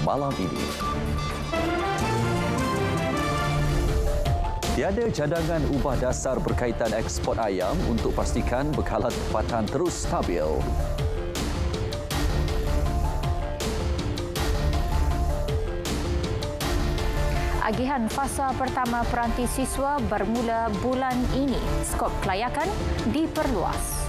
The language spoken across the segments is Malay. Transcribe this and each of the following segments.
malam ini. Tiada cadangan ubah dasar berkaitan ekspor ayam untuk pastikan bekalan tempatan terus stabil. Agihan fasa pertama peranti siswa bermula bulan ini. Skop kelayakan diperluas.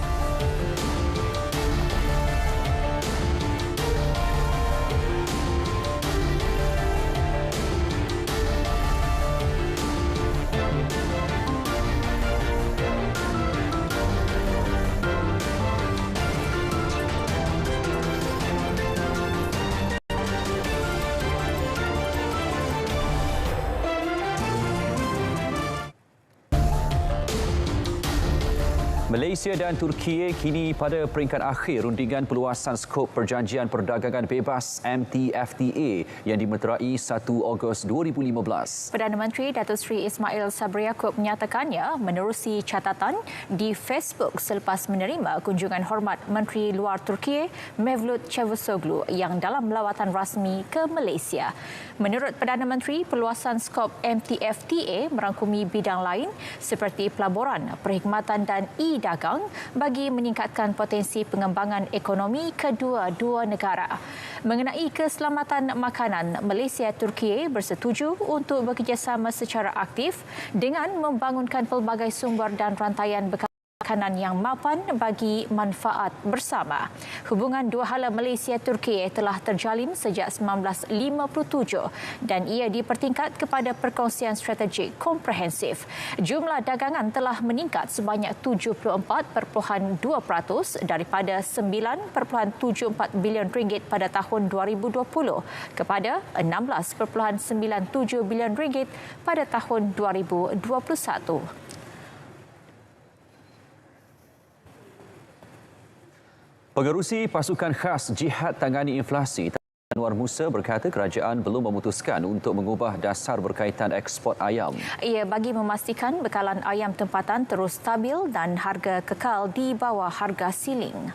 Malaysia dan Turki kini pada peringkat akhir rundingan perluasan skop Perjanjian Perdagangan Bebas MTFTA yang dimeterai 1 Ogos 2015. Perdana Menteri Datuk Seri Ismail Sabri Yaakob menyatakannya menerusi catatan di Facebook selepas menerima kunjungan hormat Menteri Luar Turki Mevlut Cavusoglu yang dalam lawatan rasmi ke Malaysia. Menurut Perdana Menteri, perluasan skop MTFTA merangkumi bidang lain seperti pelaburan, perkhidmatan dan dagang bagi meningkatkan potensi pengembangan ekonomi kedua-dua negara. Mengenai keselamatan makanan, Malaysia Turki bersetuju untuk bekerjasama secara aktif dengan membangunkan pelbagai sumber dan rantaian makanan yang mapan bagi manfaat bersama. Hubungan dua hala Malaysia-Turki telah terjalin sejak 1957 dan ia dipertingkat kepada perkongsian strategik komprehensif. Jumlah dagangan telah meningkat sebanyak 74.2% daripada 9.74 bilion ringgit pada tahun 2020 kepada 16.97 bilion ringgit pada tahun 2021. Pengerusi Pasukan Khas Jihad Tangani Inflasi Anwar Musa berkata kerajaan belum memutuskan untuk mengubah dasar berkaitan ekspor ayam. Ia bagi memastikan bekalan ayam tempatan terus stabil dan harga kekal di bawah harga siling.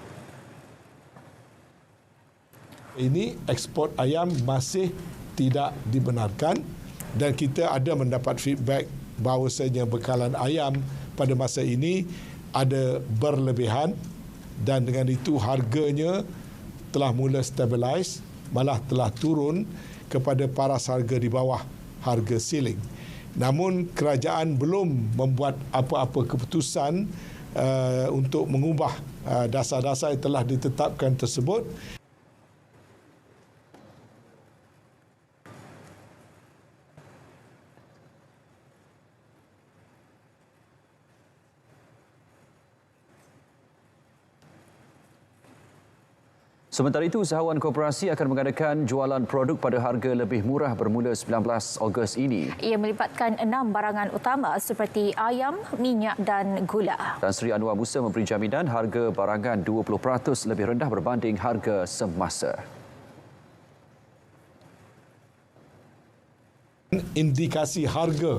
Ini ekspor ayam masih tidak dibenarkan dan kita ada mendapat feedback bahawasanya bekalan ayam pada masa ini ada berlebihan dan dengan itu harganya telah mula stabilize, malah telah turun kepada paras harga di bawah harga siling. Namun kerajaan belum membuat apa-apa keputusan untuk mengubah dasar-dasar yang telah ditetapkan tersebut. Sementara itu, usahawan koperasi akan mengadakan jualan produk pada harga lebih murah bermula 19 Ogos ini. Ia melibatkan 6 barangan utama seperti ayam, minyak dan gula. Tan Sri Anwar Musa memberi jaminan harga barangan 20% lebih rendah berbanding harga semasa. Indikasi harga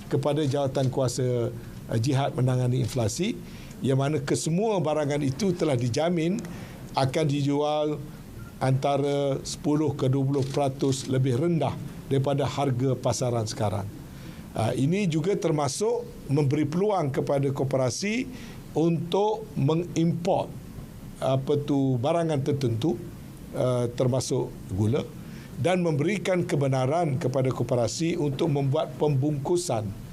kepada Jawatankuasa Jihad Menangani Inflasi yang mana kesemua barangan itu telah dijamin akan dijual antara 10 ke 20% lebih rendah daripada harga pasaran sekarang. Ini juga termasuk memberi peluang kepada koperasi untuk mengimport barangan tertentu termasuk gula dan memberikan kebenaran kepada koperasi untuk membuat pembungkusan.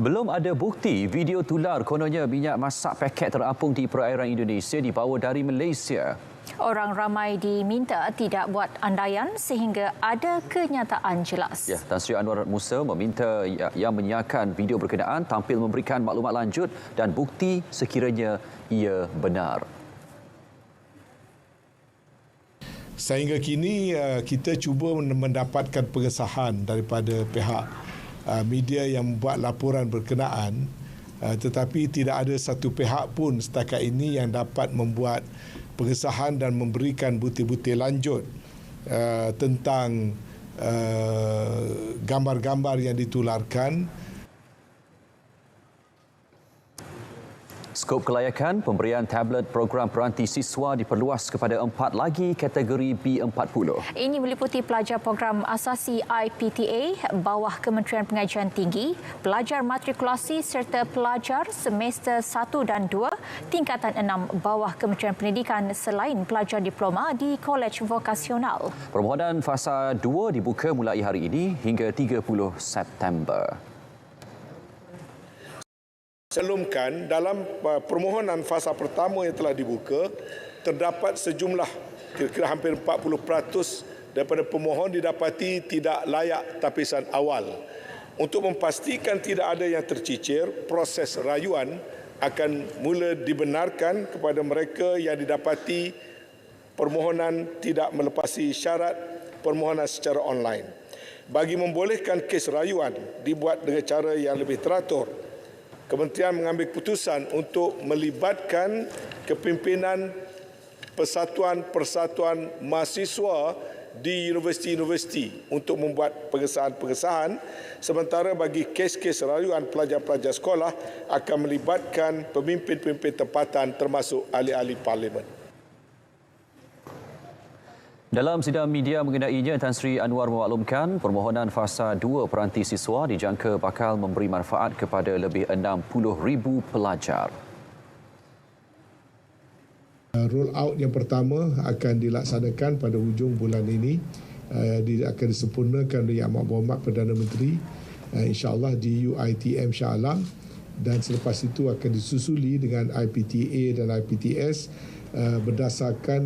Belum ada bukti video tular kononnya minyak masak paket terapung di perairan Indonesia dibawa dari Malaysia. Orang ramai diminta tidak buat andaian sehingga ada kenyataan jelas. Ya, Tan Sri Anwar Musa meminta yang menyiarkan video berkenaan tampil memberikan maklumat lanjut dan bukti sekiranya ia benar. Sehingga kini kita cuba mendapatkan pengesahan daripada pihak media yang membuat laporan berkenaan, tetapi tidak ada satu pihak pun setakat ini yang dapat membuat pengesahan dan memberikan bukti-bukti lanjut tentang gambar-gambar yang ditularkan. skop kelayakan, pemberian tablet program peranti siswa diperluas kepada 4 lagi kategori B40. Ini meliputi pelajar program asasi IPTA bawah Kementerian Pengajian Tinggi, pelajar matrikulasi serta pelajar semester 1 dan 2 tingkatan 6 bawah Kementerian Pendidikan selain pelajar diploma di kolej vokasional. Permohonan fasa 2 dibuka mulai hari ini hingga 30 September. Maklumkan dalam permohonan fasa pertama yang telah dibuka, terdapat sejumlah kira-kira hampir 40% daripada pemohon didapati tidak layak tapisan awal. Untuk memastikan tidak ada yang tercicir, proses rayuan akan mula dibenarkan kepada mereka yang didapati permohonan tidak melepasi syarat permohonan secara online. Bagi membolehkan kes rayuan dibuat dengan cara yang lebih teratur, Kementerian mengambil keputusan untuk melibatkan kepimpinan persatuan-persatuan mahasiswa di universiti-universiti untuk membuat pengesahan-pengesahan, sementara bagi kes-kes rayuan pelajar-pelajar sekolah akan melibatkan pemimpin-pemimpin tempatan termasuk ahli-ahli parlimen. Dalam sidang media mengenainya, Tan Sri Anwar memaklumkan permohonan fasa 2 peranti siswa dijangka bakal memberi manfaat kepada lebih 60,000 pelajar. Roll out yang pertama akan dilaksanakan pada hujung bulan ini. Akan disempurnakan oleh Yang Berhormat Perdana Menteri, insya-Allah di UiTM Shah Alam, dan selepas itu akan disusuli dengan IPTA dan IPTS berdasarkan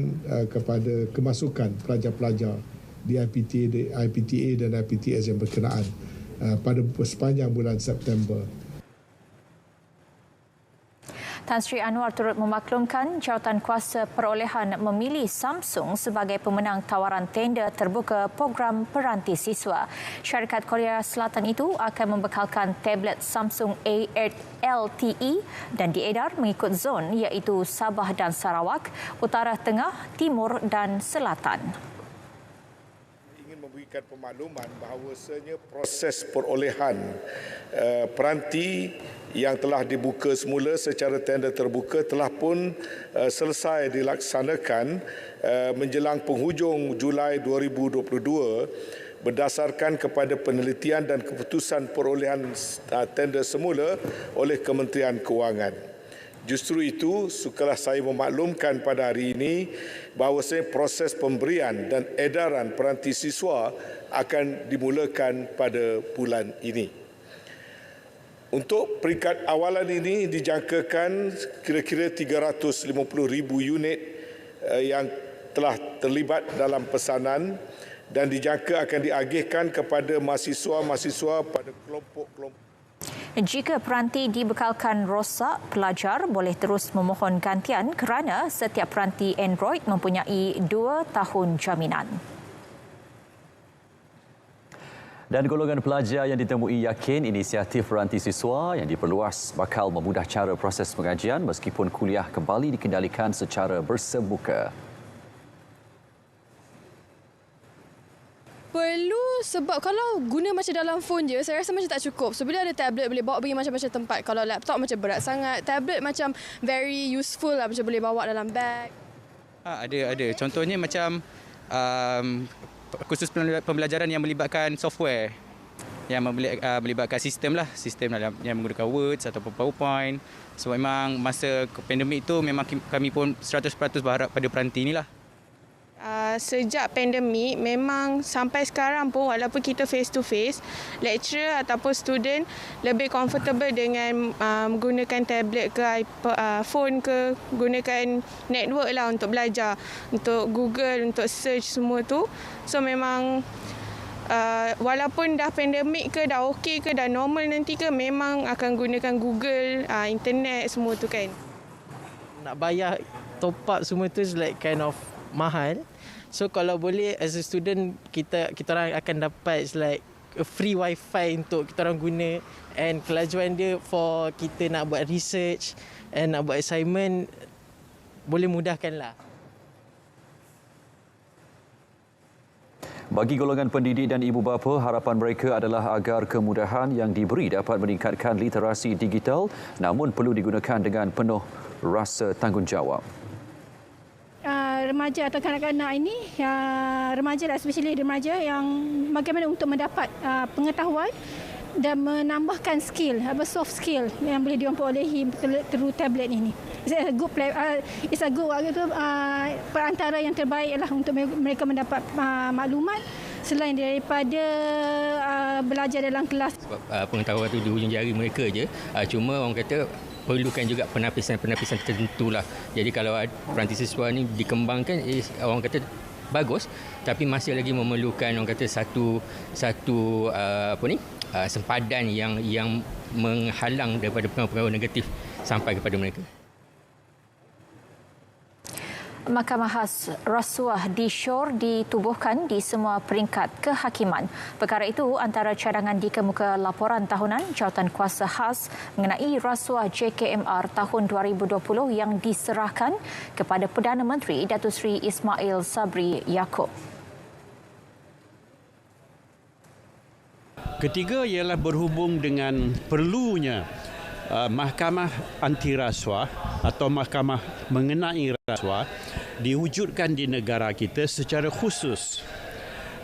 kepada kemasukan pelajar-pelajar di IPTA dan IPTS yang berkenaan pada sepanjang bulan September. Tan Sri Anwar turut memaklumkan jawatan kuasa perolehan memilih Samsung sebagai pemenang tawaran tender terbuka program peranti siswa. Syarikat Korea Selatan itu akan membekalkan tablet Samsung A8 LTE dan diedar mengikut zon iaitu Sabah dan Sarawak, Utara Tengah, Timur dan Selatan. Memberikan pemakluman bahawasanya proses perolehan peranti yang telah dibuka semula secara tender terbuka telah pun selesai dilaksanakan menjelang penghujung Julai 2022 berdasarkan kepada penelitian dan keputusan perolehan tender semula oleh Kementerian Kewangan. Justru itu, sukalah saya memaklumkan pada hari ini bahawasanya proses pemberian dan edaran peranti siswa akan dimulakan pada bulan ini. Untuk peringkat awalan ini dijangkakan kira-kira 350,000 unit yang telah terlibat dalam pesanan dan dijangka akan diagihkan kepada mahasiswa-mahasiswa pada kelompok-kelompok. Jika peranti dibekalkan rosak, pelajar boleh terus memohon gantian kerana setiap peranti Android mempunyai 2 tahun jaminan. Dan golongan pelajar yang ditemui yakin inisiatif peranti siswa yang diperluas bakal memudah cara proses pengajian meskipun kuliah kembali dikendalikan secara bersemuka. Perlu sebab kalau guna macam dalam phone je, saya rasa macam tak cukup. So, bila ada tablet, boleh bawa pergi macam-macam tempat. Kalau laptop macam berat sangat. Tablet macam very useful lah, macam boleh bawa dalam bag. Ada. Contohnya macam kursus pembelajaran yang melibatkan software. Yang melibatkan sistem yang menggunakan Word ataupun PowerPoint. So, memang masa pandemik itu memang kami pun 100% berharap pada peranti inilah. Sejak pandemik, memang sampai sekarang pun walaupun kita face to face, lecturer ataupun student lebih comfortable dengan menggunakan tablet ke phone ke, gunakan network lah untuk belajar, untuk Google, untuk search semua tu. So memang walaupun dah pandemik ke, dah okey ke, dah normal nanti ke, memang akan gunakan Google, internet semua tu kan. Nak bayar top up semua tu is like kind of mahal. So kalau boleh as a student kita orang akan dapat like a free wifi untuk kita orang guna, and kelajuan dia for kita nak buat research and nak buat assignment boleh mudahkanlah. Bagi golongan pendidik dan ibu bapa, harapan mereka adalah agar kemudahan yang diberi dapat meningkatkan literasi digital, namun perlu digunakan dengan penuh rasa tanggungjawab. Remaja atau kanak-kanak ini, remaja lah, especially remaja yang bagaimana untuk mendapat pengetahuan dan menambahkan skill, soft skill yang boleh diperolehi through tablet ini. It's a good perantara yang terbaik lah untuk mereka mendapat maklumat selain daripada belajar dalam kelas. Sebab pengetahuan itu di hujung jari mereka je. Cuma orang kata perlukan juga penapisan tertentu lah. Jadi kalau peranti siswa ni dikembangkan, orang kata bagus, tapi masih lagi memerlukan orang kata satu sempadan yang menghalang daripada pengaruh negatif sampai kepada mereka. Mahkamah Khas Rasuah di Shore ditubuhkan di semua peringkat kehakiman. Perkara itu antara cadangan di kemuka laporan tahunan Jawatan Kuasa Khas mengenai rasuah JKMR tahun 2020 yang diserahkan kepada Perdana Menteri Datuk Seri Ismail Sabri Yaakob. Ketiga ialah berhubung dengan perlunya Mahkamah Anti Rasuah atau Mahkamah Mengenai Rasuah diwujudkan di negara kita secara khusus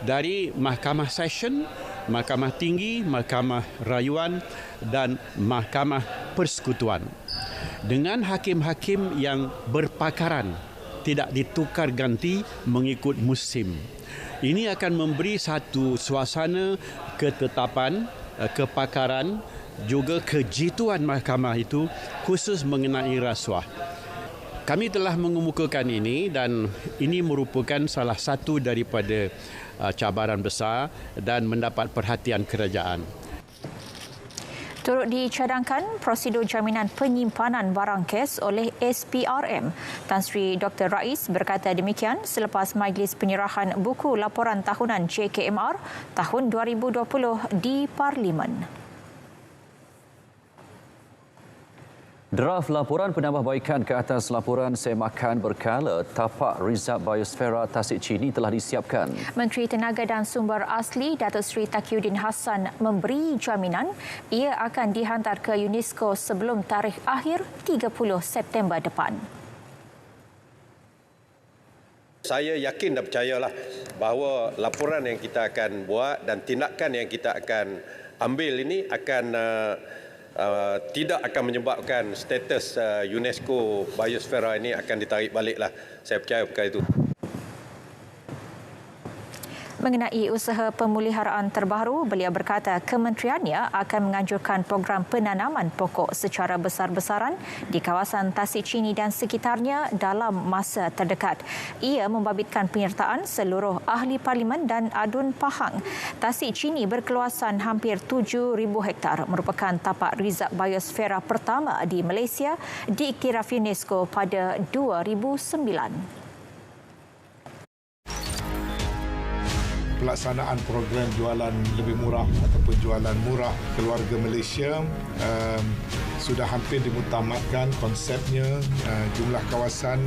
dari Mahkamah Session, Mahkamah Tinggi, Mahkamah Rayuan dan Mahkamah Persekutuan. Dengan hakim-hakim yang berpakaran, tidak ditukar ganti mengikut musim. Ini akan memberi satu suasana ketetapan, kepakaran, juga kejituan mahkamah itu khusus mengenai rasuah. Kami telah mengemukakan ini dan ini merupakan salah satu daripada cabaran besar dan mendapat perhatian kerajaan. Turut dicadangkan prosedur jaminan penyimpanan barang kes oleh SPRM. Tan Sri Dr. Rais berkata demikian selepas majlis penyerahan buku laporan tahunan JKMR tahun 2020 di Parlimen. Draft laporan penambahbaikan ke atas laporan semakan berkala tapak Rizab Biosfera Tasik Chini telah disiapkan. Menteri Tenaga dan Sumber Asli Datuk Seri Taqiyuddin Hassan memberi jaminan ia akan dihantar ke UNESCO sebelum tarikh akhir 30 September depan. Saya yakin dan percayalah bahawa laporan yang kita akan buat dan tindakan yang kita akan ambil ini akan tidak akan menyebabkan status UNESCO Biosfera ini akan ditarik baliklah. Saya percaya perkara itu. Mengenai usaha pemeliharaan terbaru, beliau berkata kementeriannya akan menganjurkan program penanaman pokok secara besar-besaran di kawasan Tasik Chini dan sekitarnya dalam masa terdekat. Ia membabitkan penyertaan seluruh ahli parlimen dan adun Pahang. Tasik Chini berkeluasan hampir 7,000 hektar, merupakan tapak Rizab Biosfera pertama di Malaysia diiktiraf UNESCO pada 2009. Pelaksanaan program jualan lebih murah ataupun jualan murah keluarga Malaysia sudah hampir dimutamatkan konsepnya. Jumlah kawasan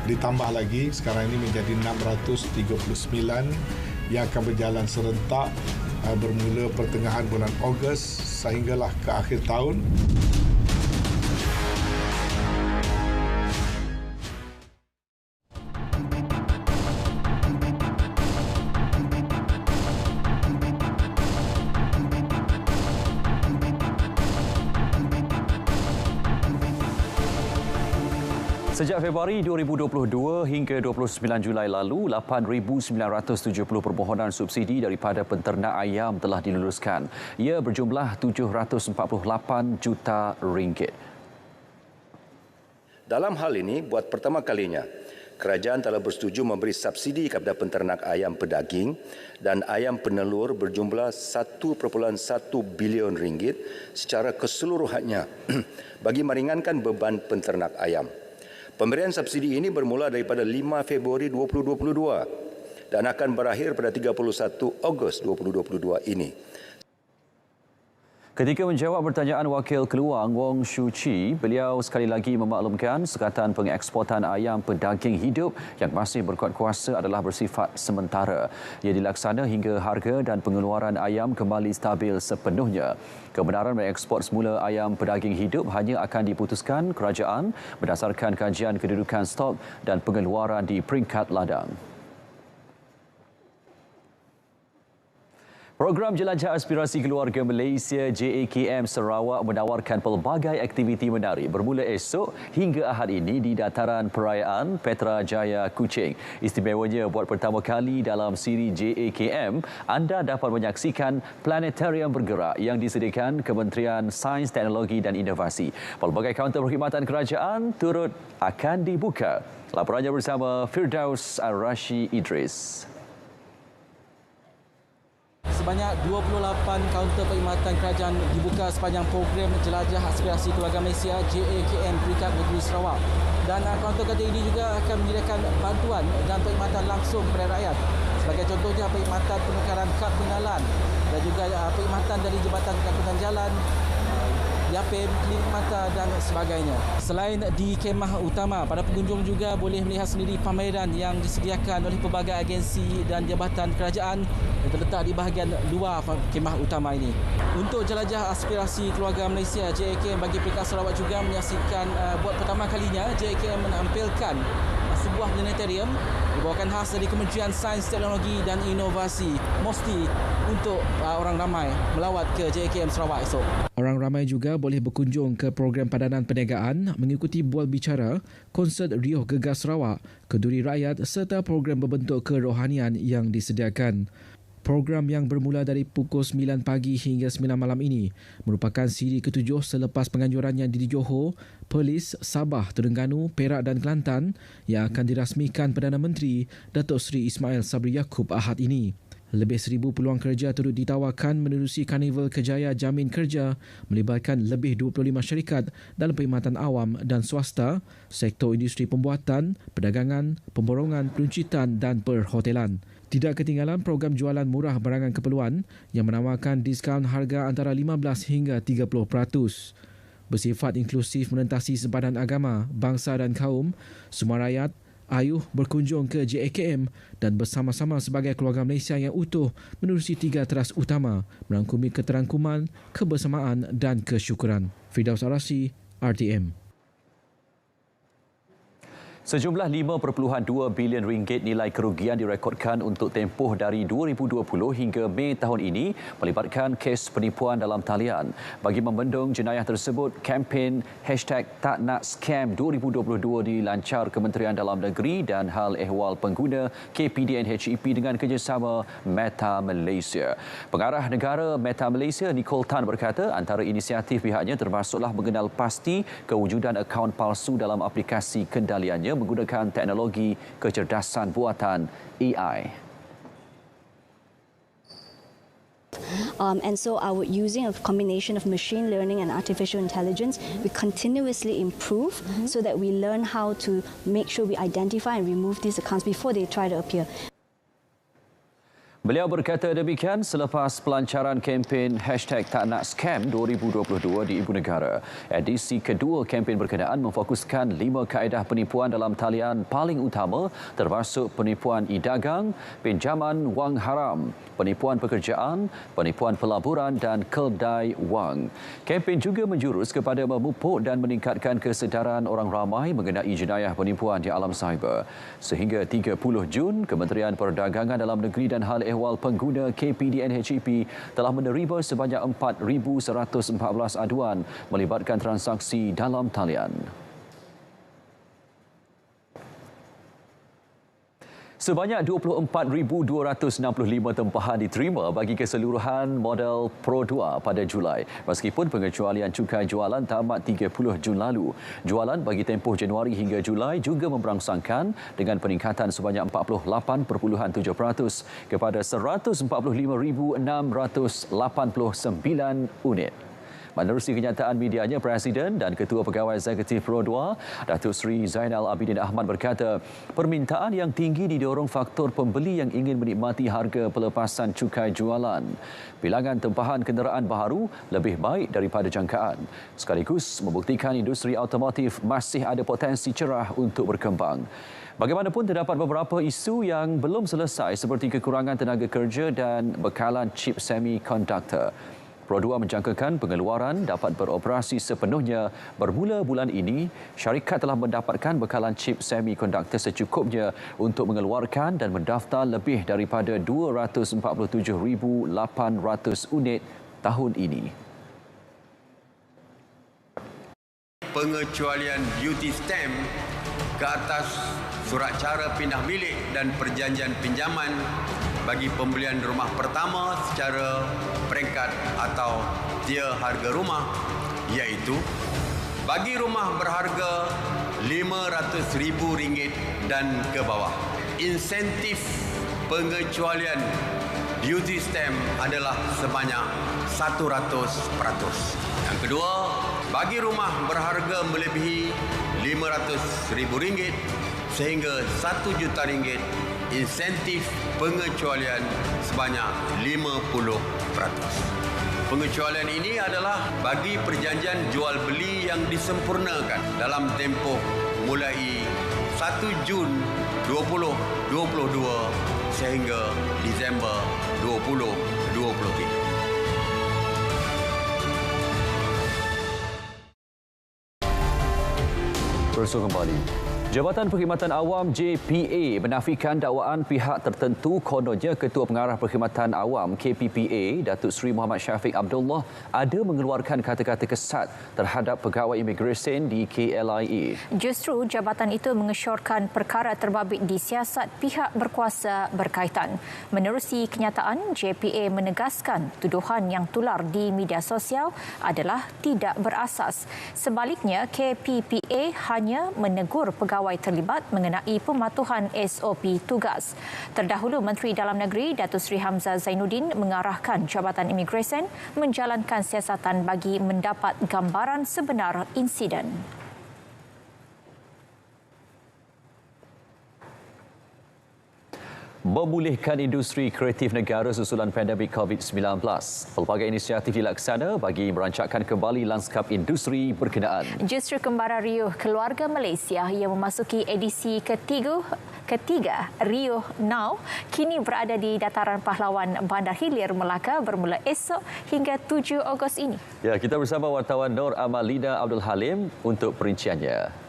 ditambah lagi, sekarang ini menjadi 639 yang akan berjalan serentak bermula pertengahan bulan Ogos sehinggalah ke akhir tahun. Sejak Februari 2022 hingga 29 Julai lalu, 8,970 permohonan subsidi daripada penternak ayam telah diluluskan. Ia berjumlah 748 juta ringgit. Dalam hal ini, buat pertama kalinya, kerajaan telah bersetuju memberi subsidi kepada penternak ayam pedaging dan ayam penelur berjumlah 1.1 bilion ringgit secara keseluruhannya bagi meringankan beban penternak ayam. Pemberian subsidi ini bermula daripada 5 Februari 2022 dan akan berakhir pada 31 Ogos 2022 ini. Ketika menjawab pertanyaan Wakil Keluang Wong Shu Chi, beliau sekali lagi memaklumkan sekatan pengeksportan ayam pedaging hidup yang masih berkuat kuasa adalah bersifat sementara. Ia dilaksana hingga harga dan pengeluaran ayam kembali stabil sepenuhnya. Kebenaran mengekspor semula ayam pedaging hidup hanya akan diputuskan kerajaan berdasarkan kajian kedudukan stok dan pengeluaran di peringkat ladang. Program Jelajah Aspirasi Keluarga Malaysia JAKM Sarawak menawarkan pelbagai aktiviti menarik bermula esok hingga Ahad ini di dataran perayaan Petra Jaya Kuching. Istimewanya buat pertama kali dalam siri JAKM, anda dapat menyaksikan planetarium bergerak yang disediakan Kementerian Sains, Teknologi dan Inovasi. Pelbagai kaunter perkhidmatan kerajaan turut akan dibuka. Laporannya bersama Firdaus Ar-Rashi Idris. Sebanyak 28 kaunter perkhidmatan kerajaan dibuka sepanjang program Jelajah Aspirasi Keluarga Malaysia JAKM peringkat negeri Sarawak. Dan kaunter-kaunter ini juga akan menyediakan bantuan dan perkhidmatan langsung kepada rakyat. Sebagai contohnya perkhidmatan penukaran kad pengenalan dan juga perkhidmatan dari Jabatan Angkutan Jalan, Yapim, klinik mata dan sebagainya. Selain di kemah utama, para pengunjung juga boleh melihat sendiri pameran yang disediakan oleh pelbagai agensi dan jabatan kerajaan yang terletak di bahagian luar kemah utama ini. Untuk Jelajah Aspirasi Keluarga Malaysia, JAKM bagi peringkat Sarawak juga menyaksikan buat pertama kalinya JAKM menampilkan sebuah planetarium dibawakan khas dari Kementerian Sains, Teknologi dan Inovasi. Mesti untuk orang ramai melawat ke JAKM Sarawak esok. Orang ramai juga boleh berkunjung ke program padanan perniagaan, mengikuti bual bicara, konsert Riuh Gegar Sarawak, kenduri rakyat serta program berbentuk kerohanian yang disediakan. Program yang bermula dari pukul 9 pagi hingga 9 malam ini merupakan siri ke-7 selepas penganjurannya di Johor, Perlis, Sabah, Terengganu, Perak dan Kelantan yang akan dirasmikan Perdana Menteri Datuk Seri Ismail Sabri Yaakob Ahad ini. Lebih 1,000 peluang kerja turut ditawarkan menerusi Karnival Kejaya Jamin Kerja melibatkan lebih 25 syarikat dalam perkhidmatan awam dan swasta, sektor industri pembuatan, perdagangan, pemborongan, peruncitan dan perhotelan. Tidak ketinggalan program jualan murah barangan keperluan yang menawarkan diskaun harga antara 15 hingga 30%. Bersifat inklusif menentasi sempadan agama, bangsa dan kaum, semua rakyat ayuh berkunjung ke JAKM dan bersama-sama sebagai keluarga Malaysia yang utuh menerusi 3 teras utama merangkumi keterangkuman, kebersamaan dan kesyukuran. Firdaus Ar-Rashi, RTM. Sejumlah 5.2 bilion ringgit nilai kerugian direkodkan untuk tempoh dari 2020 hingga Mei tahun ini melibatkan kes penipuan dalam talian. Bagi membendung jenayah tersebut, kempen #TakNakScam 2022 dilancar Kementerian Dalam Negeri dan Hal Ehwal Pengguna KPDN HEP dengan kerjasama Meta Malaysia. Pengarah negara Meta Malaysia Nicole Tan berkata antara inisiatif pihaknya termasuklah mengenal pasti kewujudan akaun palsu dalam aplikasi kendaliannya menggunakan teknologi kecerdasan buatan AI. And so our using a combination of machine learning and artificial intelligence, we continuously improve so that we learn how to make sure we identify and remove these accounts before they try to appear. Beliau berkata demikian selepas pelancaran kempen #TakNakScam 2022 di Ibu Negara. Edisi kedua kempen berkenaan memfokuskan 5 kaedah penipuan dalam talian paling utama termasuk penipuan e-dagang, pinjaman wang haram, penipuan pekerjaan, penipuan pelaburan dan kedai wang. Kempen juga menjurus kepada memupuk dan meningkatkan kesedaran orang ramai mengenai jenayah penipuan di alam cyber. Sehingga 30 Jun, Kementerian Perdagangan Dalam Negeri dan Hal Ehwal Pengguna KPDN HEP telah menerima sebanyak 4,114 aduan melibatkan transaksi dalam talian. Sebanyak 24,265 tempahan diterima bagi keseluruhan model Pro 2 pada Julai. Meskipun pengecualian cukai jualan tamat 30 Jun lalu. Jualan bagi tempoh Januari hingga Julai juga memberangsangkan dengan peningkatan sebanyak 48.7% kepada 145,689 unit. Menerusi kenyataan medianya, Presiden dan Ketua Pegawai Eksekutif Pro 2, Datuk Seri Zainal Abidin Ahmad berkata, permintaan yang tinggi didorong faktor pembeli yang ingin menikmati harga pelepasan cukai jualan. Bilangan tempahan kenderaan baharu lebih baik daripada jangkaan, sekaligus membuktikan industri automotif masih ada potensi cerah untuk berkembang. Bagaimanapun, terdapat beberapa isu yang belum selesai seperti kekurangan tenaga kerja dan bekalan chip semikonduktor. Pro 2 menjangkakan pengeluaran dapat beroperasi sepenuhnya bermula bulan ini. Syarikat telah mendapatkan bekalan chip semikonduktor secukupnya untuk mengeluarkan dan mendaftar lebih daripada 247,800 unit tahun ini. Pengecualian duty stamp ke atas surat cara pindah milik dan perjanjian pinjaman bagi pembelian rumah pertama secara peringkat atau tier harga rumah, iaitu bagi rumah berharga RM500,000 dan ke bawah. Insentif pengecualian duty stamp adalah sebanyak 100%. Yang kedua, bagi rumah berharga melebihi RM500,000 sehingga RM1 juta, insentif pengecualian sebanyak 50%. Pengecualian ini adalah bagi perjanjian jual beli yang disempurnakan dalam tempoh mulai 1 Jun 2022 sehingga Disember 2023. Bersua kembali. Jabatan Perkhidmatan Awam JPA menafikan dakwaan pihak tertentu kononnya Ketua Pengarah Perkhidmatan Awam KPPA Datuk Seri Muhammad Syafiq Abdullah ada mengeluarkan kata-kata kesat terhadap pegawai imigresen di KLIA. Justru jabatan itu mengesyorkan perkara terbabit disiasat pihak berkuasa berkaitan. Menerusi kenyataan, JPA menegaskan tuduhan yang tular di media sosial adalah tidak berasas. Sebaliknya, KPPA hanya menegur pegawai terlibat mengenai pematuhan SOP tugas. Terdahulu, Menteri Dalam Negeri Datuk Seri Hamzah Zainuddin mengarahkan Jabatan Imigresen menjalankan siasatan bagi mendapat gambaran sebenar insiden. Memulihkan industri kreatif negara susulan pandemik COVID-19. Pelbagai inisiatif dilaksana bagi merancangkan kembali lanskap industri berkenaan. Justru kembara riuh keluarga Malaysia yang memasuki edisi ketiga Rio Now kini berada di Dataran Pahlawan Bandar Hilir, Melaka bermula esok hingga 7 Ogos ini. Ya, kita bersama wartawan Nur Amalina Abdul Halim untuk perinciannya.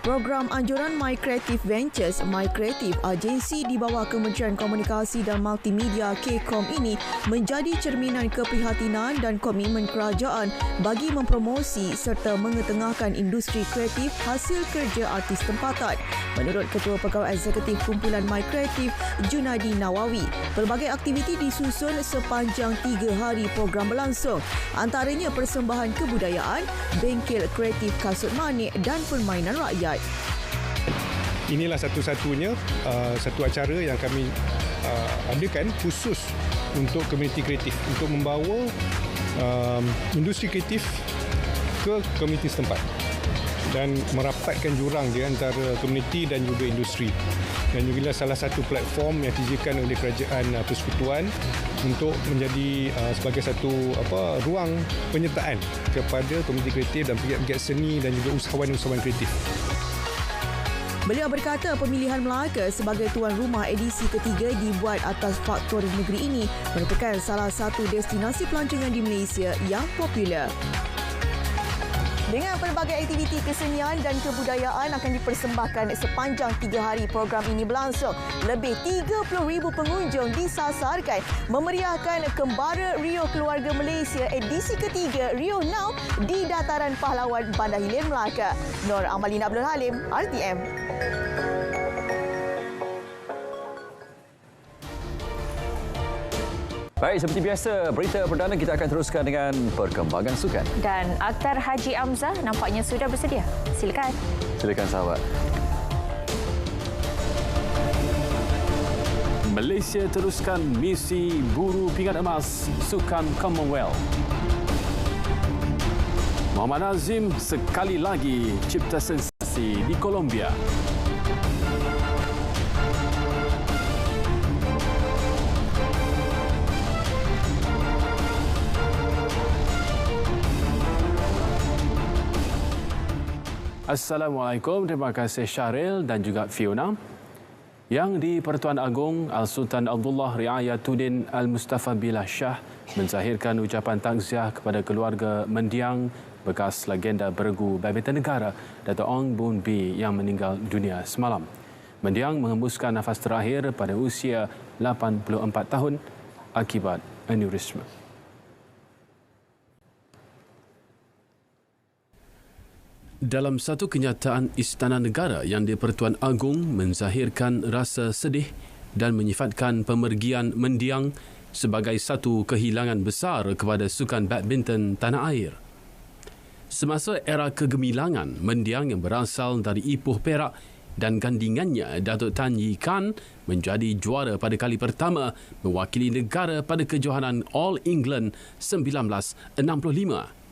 Program anjuran My Creative Ventures, My Creative, agensi di bawah Kementerian Komunikasi dan Multimedia KCOM ini menjadi cerminan keprihatinan dan komitmen kerajaan bagi mempromosi serta mengetengahkan industri kreatif hasil kerja artis tempatan. Menurut Ketua Pegawai Eksekutif Kumpulan My Creative, Junadi Nawawi, pelbagai aktiviti disusun sepanjang 3 hari program berlangsung. Antaranya persembahan kebudayaan, bengkel kreatif kasut manik dan permainan rakyat. Inilah satu-satunya satu acara yang kami adakan khusus untuk komuniti kreatif, untuk membawa industri kreatif ke komuniti setempat dan merapatkan jurang di antara komuniti dan juga industri. Dan juga salah satu platform yang disediakan oleh Kerajaan Persekutuan untuk menjadi sebagai satu ruang penyertaan kepada komuniti kreatif dan pegiat-pegiat seni dan juga usahawan-usahawan kreatif. Beliau berkata pemilihan Melaka sebagai tuan rumah edisi ketiga dibuat atas faktor negeri ini merupakan salah satu destinasi pelancongan di Malaysia yang popular. Dengan pelbagai aktiviti kesenian dan kebudayaan akan dipersembahkan sepanjang 3 hari program ini berlangsung. Lebih 30,000 pengunjung disasarkan memeriahkan Kembara Rio Keluarga Malaysia edisi ketiga Rio Now di Dataran Pahlawan Bandar Hilir, Melaka. Nur Amalina Abdul Halim, RTM. Baik, seperti biasa, berita perdana kita akan teruskan dengan perkembangan sukan. Dan aktor Haji Amzah nampaknya sudah bersedia. Silakan. Silakan sahabat. Malaysia teruskan misi buru pingat emas Sukan Commonwealth. Muhammad Nazim sekali lagi cipta sensasi di Colombia. Assalamualaikum, terima kasih Syahril dan juga Fiona. Yang di Pertuan Agong, Al-Sultan Abdullah Riayatuddin Al-Mustafa Billah Shah menzahirkan ucapan takziah kepada keluarga mendiang bekas legenda beregu badminton negara Dato' Ong Boon Bee yang meninggal dunia semalam. Mendiang mengembuskan nafas terakhir pada usia 84 tahun akibat aneurisma. Dalam satu kenyataan Istana Negara yang di Pertuan Agong menzahirkan rasa sedih dan menyifatkan pemergian mendiang sebagai satu kehilangan besar kepada sukan badminton tanah air. Semasa era kegemilangan, mendiang yang berasal dari Ipoh Perak dan gandingannya Datuk Tan Yi Kan menjadi juara pada kali pertama mewakili negara pada kejohanan All England 1965.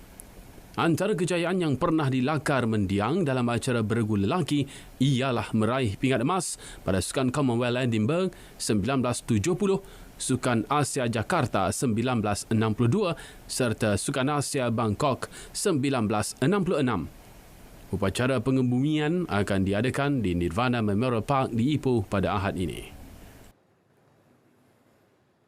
Antara kejayaan yang pernah dilakar mendiang dalam acara beregu lelaki ialah meraih pingat emas pada Sukan Commonwealth Edinburgh 1970, Sukan Asia Jakarta 1962 serta Sukan Asia Bangkok 1966. Upacara pengebumian akan diadakan di Nirvana Memorial Park di Ipoh pada Ahad ini.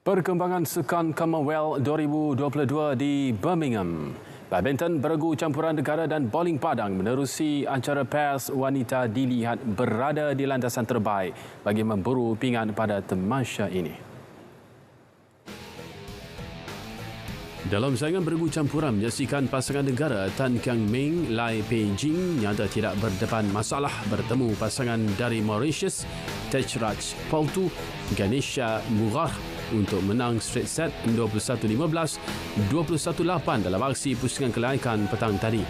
Perkembangan Sukan Commonwealth 2022 di Birmingham. Badminton, beregu campuran negara dan bowling padang menerusi acara pairs wanita dilihat berada di landasan terbaik bagi memburu pingat pada tamasya ini. Dalam saingan beregu campuran menyaksikan pasangan negara Tan Kiang Ming, Lai Pei Jing nyata tidak berdepan masalah bertemu pasangan dari Mauritius, Techraj Paltu, Ganesha Mughar untuk menang straight set 21-15, 21-8 dalam aksi pusingan kelaikan petang tadi.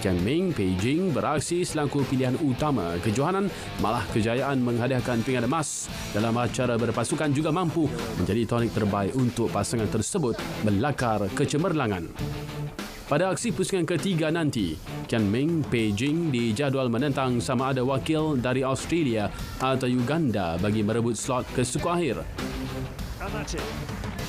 Kiang Ming, Pei Jing beraksi selaku pilihan utama kejohanan, malah kejayaan menghadiahkan pingat emas dalam acara berpasukan juga mampu menjadi tonik terbaik untuk pasangan tersebut melakar kecemerlangan. Pada aksi pusingan ketiga nanti, Kiang Ming, Pei Jing dijadual menentang sama ada wakil dari Australia atau Uganda bagi merebut slot ke suku akhir.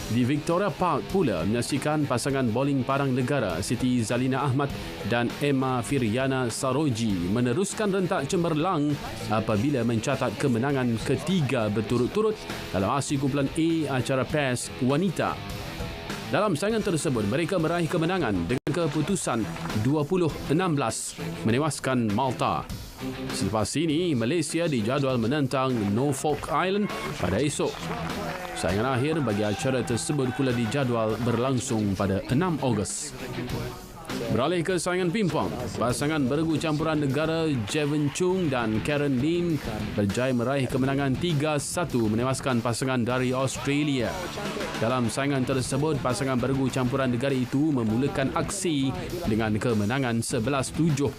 Di Victoria Park pula menyaksikan pasangan bowling parang negara Siti Zalina Ahmad dan Emma Firyana Saroji meneruskan rentak cemerlang apabila mencatat kemenangan ketiga berturut-turut dalam aksi kumpulan A acara pairs wanita. Dalam saingan tersebut, mereka meraih kemenangan dengan keputusan 20-16 menewaskan Malta. Selepas ini, Malaysia dijadual menentang Norfolk Island pada esok. Saingan akhir bagi acara tersebut pula dijadual berlangsung pada 6 Ogos. Beralih ke saingan pingpong, pasangan beregu campuran negara Jevon Chung dan Karen Lin berjaya meraih kemenangan 3-1 menewaskan pasangan dari Australia. Dalam saingan tersebut, pasangan beregu campuran negara itu memulakan aksi dengan kemenangan 11-7.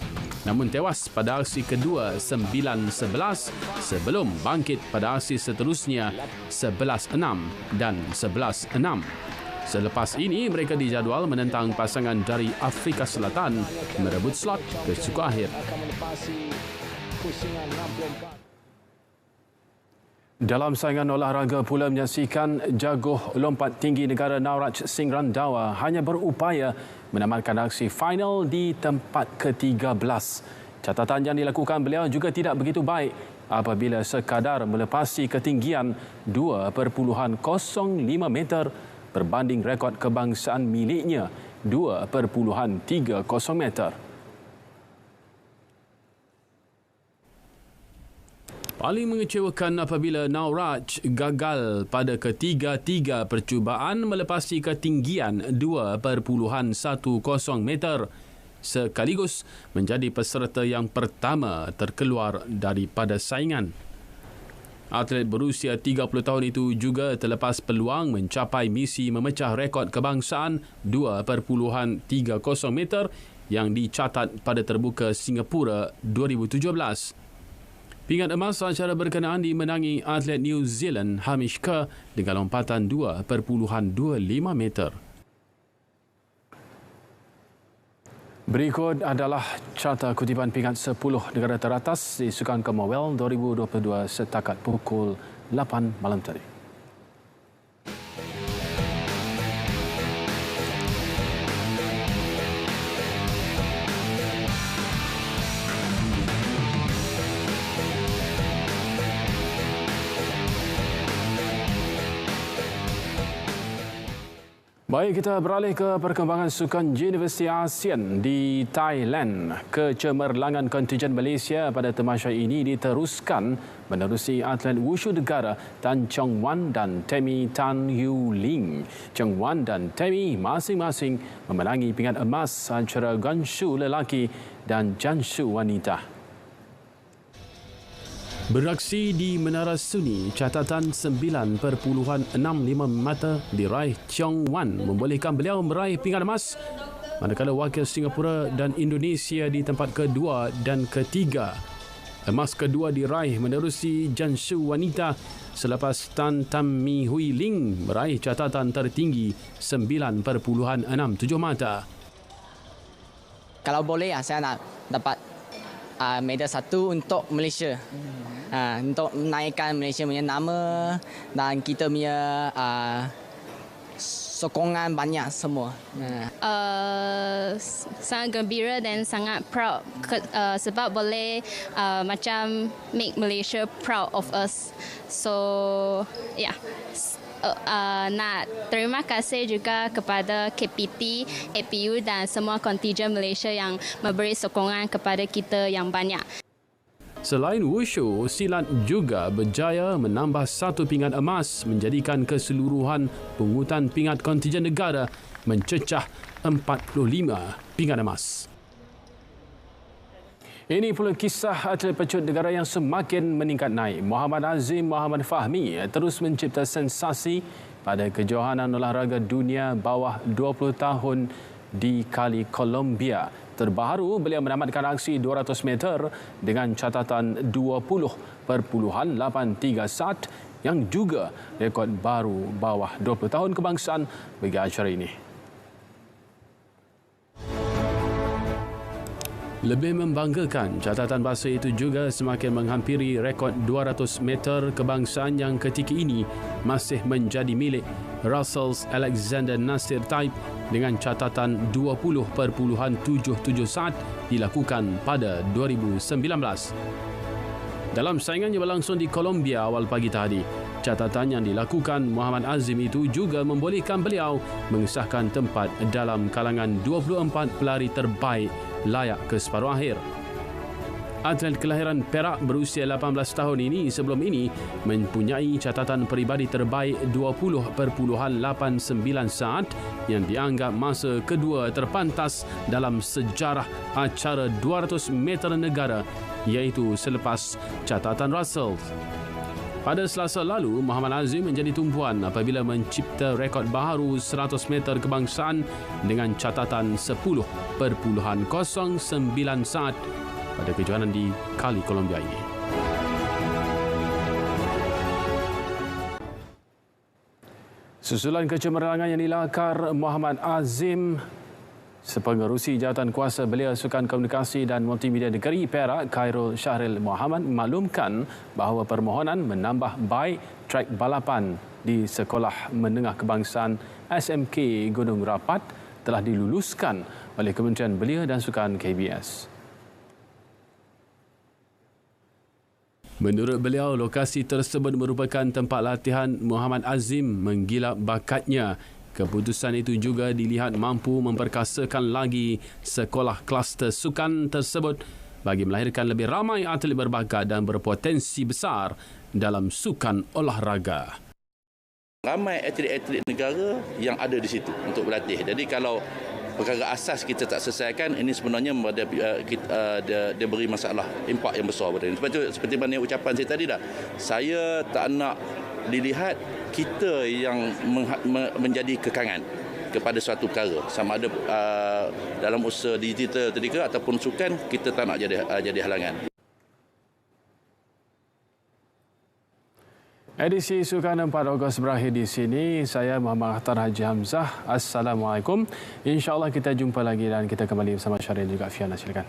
Namun tewas pada aksi kedua 9-11 sebelum bangkit pada aksi seterusnya 11-6 dan 11-6. Selepas ini, mereka dijadual menentang pasangan dari Afrika Selatan merebut slot ke suku akhir. Dalam saingan olahraga pula menyaksikan jaguh lompat tinggi negara Nauraj Singh Randawa hanya berupaya menamatkan aksi final di tempat ke-13. Catatan yang dilakukan beliau juga tidak begitu baik apabila sekadar melepasi ketinggian 2.05 meter berbanding rekod kebangsaan miliknya 2.30 meter. Paling mengecewakan apabila Nauraj gagal pada ketiga-tiga percubaan melepasi ketinggian 2.10 meter sekaligus menjadi peserta yang pertama terkeluar daripada saingan. Atlet berusia 30 tahun itu juga terlepas peluang mencapai misi memecah rekod kebangsaan 2.30 meter yang dicatat pada terbuka Singapura 2017. Pingat emas secara berkenaan dimenangi atlet New Zealand Hamish Kerr dengan lompatan 2.25 meter. Berikut adalah carta kutipan pingat 10 negara teratas di Sukan Commonwealth 2022 setakat pukul 8 malam tadi. Baik, kita beralih ke perkembangan Sukan Universiti ASEAN di Thailand. Kecemerlangan kontingen Malaysia pada tamasya ini diteruskan menerusi atlet wushu negara Tan Chong Wan dan Tammy Tan Yu Ling. Chong Wan dan Tammy masing-masing memenangi pingat emas antara Ganshu lelaki dan Janshu wanita. Beraksi di Menara Suni, catatan 9.65 meter diraih Chong Wan membolehkan beliau meraih pingat emas, manakala wakil Singapura dan Indonesia di tempat kedua dan ketiga. Emas kedua diraih menerusi Janshu wanita selepas Tan Mi Hui Ling meraih catatan tertinggi 9.67 meter. Kalau boleh, saya nak dapat medal 1 untuk Malaysia. Untuk menaikkan Malaysia punya nama dan kita punya sokongan banyak semua. Sangat gembira dan sangat proud sebab boleh macam make Malaysia proud of us. So yeah. Nak terima kasih juga kepada KPT, APU dan semua kontingen Malaysia yang memberi sokongan kepada kita yang banyak. Selain wushu, silat juga berjaya menambah 1 pingat emas menjadikan keseluruhan pungutan pingat kontingen negara mencecah 45 pingat emas. Ini pula kisah atlet pecut negara yang semakin meningkat naik. Muhammad Azim Muhammad Fahmi terus mencipta sensasi pada kejohanan olahraga dunia bawah 20 tahun di Kali Columbia. Terbaru, beliau menamatkan aksi 200 meter dengan catatan 20.831 yang juga rekod baru bawah 20 tahun kebangsaan bagi acara ini. Lebih membanggakan, catatan bahasa itu juga semakin menghampiri rekod 200 meter kebangsaan yang ketika ini masih menjadi milik Russell Alexander Nasir Taib dengan catatan 20.771 dilakukan pada 2019. Dalam saingan yang berlangsung di Columbia awal pagi tadi, catatan yang dilakukan Muhammad Azim itu juga membolehkan beliau mengesahkan tempat dalam kalangan 24 pelari terbaik layak ke separuh akhir. Atlet kelahiran Perak berusia 18 tahun ini sebelum ini mempunyai catatan peribadi terbaik 20.891 saat yang dianggap masa kedua terpantas dalam sejarah acara 200 meter negara, iaitu selepas catatan Russell. Pada Selasa lalu, Muhammad Azim menjadi tumpuan apabila mencipta rekod baharu 100 meter kebangsaan dengan catatan 10.09 saat pada kejohanan di Kali Columbia ini. Susulan kecemerlangan yang dilakar Muhammad Azim, sepengerusi jawatan kuasa Belia Sukan Komunikasi dan Multimedia Negeri Perak, Khairul Syahril Muhammad maklumkan bahawa permohonan menambah baik trek balapan di Sekolah Menengah Kebangsaan SMK Gunung Rapat telah diluluskan oleh Kementerian Belia dan Sukan KBS. Menurut beliau, lokasi tersebut merupakan tempat latihan Muhammad Azim menggilap bakatnya. Keputusan itu juga dilihat mampu memperkasakan lagi sekolah kluster sukan tersebut bagi melahirkan lebih ramai atlet berbakat dan berpotensi besar dalam sukan olahraga. Ramai atlet-atlet negara yang ada di situ untuk berlatih. Jadi kalau perkara asas kita tak selesaikan, ini sebenarnya dia beri masalah impak yang besar pada ini. Seperti mana ucapan saya tadi dah, saya tak nak dilihat kita yang menjadi kekangan kepada suatu perkara, sama ada dalam usaha digital tadi ke ataupun sukan, kita tak nak jadi halangan. Edisi Sukan 4 Ogos berakhir di sini. Saya Muhammad Akhtar Haji Hamzah. Assalamualaikum. InsyaAllah kita jumpa lagi dan kita kembali bersama Syaril juga Fiana. Silakan.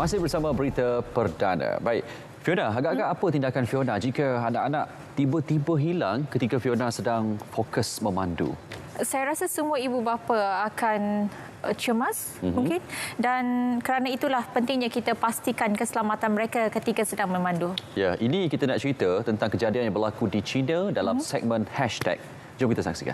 Masih bersama berita perdana. Baik, Fiona, agak-agak apa tindakan Fiona jika anak-anak tiba-tiba hilang ketika Fiona sedang fokus memandu? Saya rasa semua ibu bapa akan cemas mungkin, dan kerana itulah pentingnya kita pastikan keselamatan mereka ketika sedang memandu. Ya, ini kita nak cerita tentang kejadian yang berlaku di China dalam segmen hashtag. Jom kita saksikan.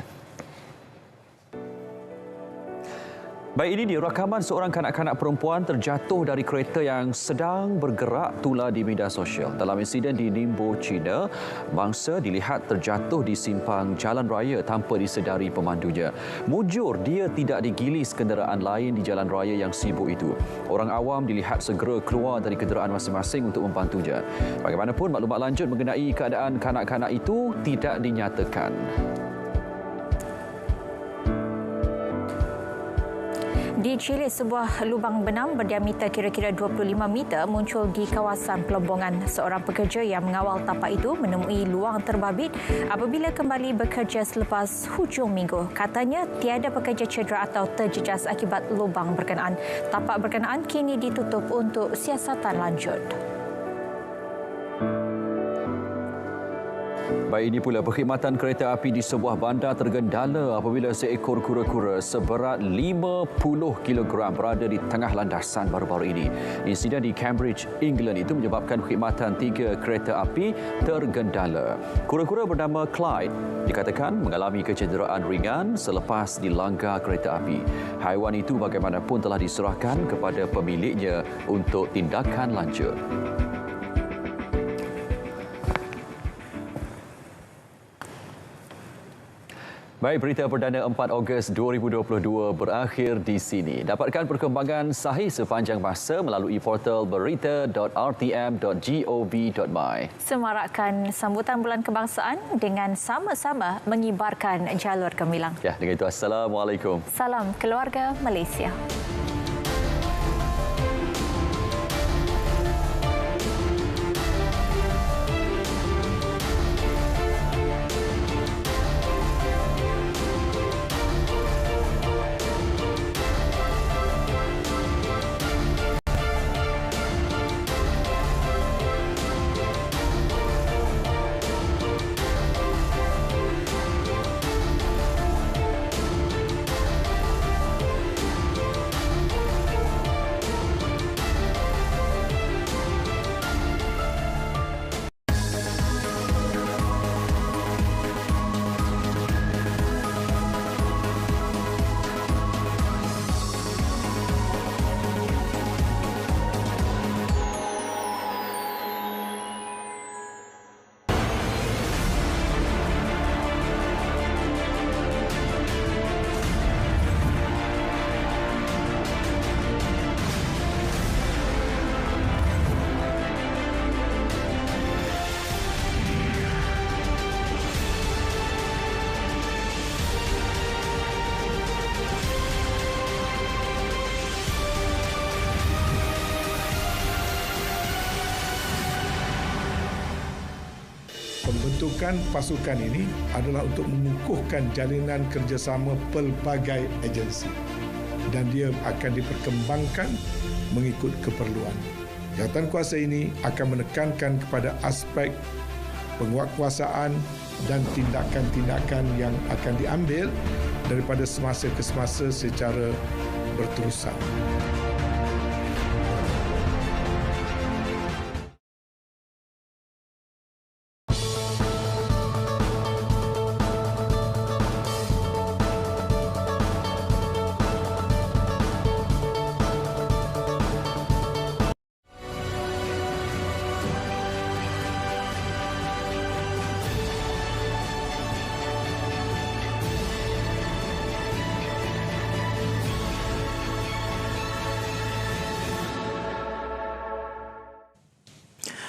Baik, ini dia rakaman seorang kanak-kanak perempuan terjatuh dari kereta yang sedang bergerak tular di media sosial. Dalam insiden di Ningbo, China, mangsa dilihat terjatuh di simpang jalan raya tanpa disedari pemandunya. Mujur dia tidak digilis kenderaan lain di jalan raya yang sibuk itu. Orang awam dilihat segera keluar dari kenderaan masing-masing untuk membantunya. Bagaimanapun, maklumat lanjut mengenai keadaan kanak-kanak itu tidak dinyatakan. Di Chile, sebuah lubang benam berdiameter kira-kira 25 meter muncul di kawasan Pelombongan. Seorang pekerja yang mengawal tapak itu menemui luang terbabit apabila kembali bekerja selepas hujung minggu. Katanya tiada pekerja cedera atau terjejas akibat lubang berkenaan. Tapak berkenaan kini ditutup untuk siasatan lanjut. Baik, ini pula perkhidmatan kereta api di sebuah bandar tergendala apabila seekor kura-kura seberat 50 kg berada di tengah landasan baru-baru ini. Insiden di Cambridge, England itu menyebabkan perkhidmatan 3 kereta api tergendala. Kura-kura bernama Clyde dikatakan mengalami kecederaan ringan selepas dilanggar kereta api. Haiwan itu bagaimanapun telah diserahkan kepada pemiliknya untuk tindakan lanjut. Baik, berita perdana 4 Ogos 2022 berakhir di sini. Dapatkan perkembangan sahih sepanjang masa melalui portal berita.rtm.gov.my. Semarakkan sambutan Bulan Kebangsaan dengan sama-sama mengibarkan jalur gemilang. Ya, dengan itu Assalamualaikum. Salam keluarga Malaysia. Pembentukan pasukan ini adalah untuk mengukuhkan jalinan kerjasama pelbagai agensi dan dia akan diperkembangkan mengikut keperluan. Jawatankuasa ini akan menekankan kepada aspek penguatkuasaan dan tindakan-tindakan yang akan diambil daripada semasa ke semasa secara berterusan.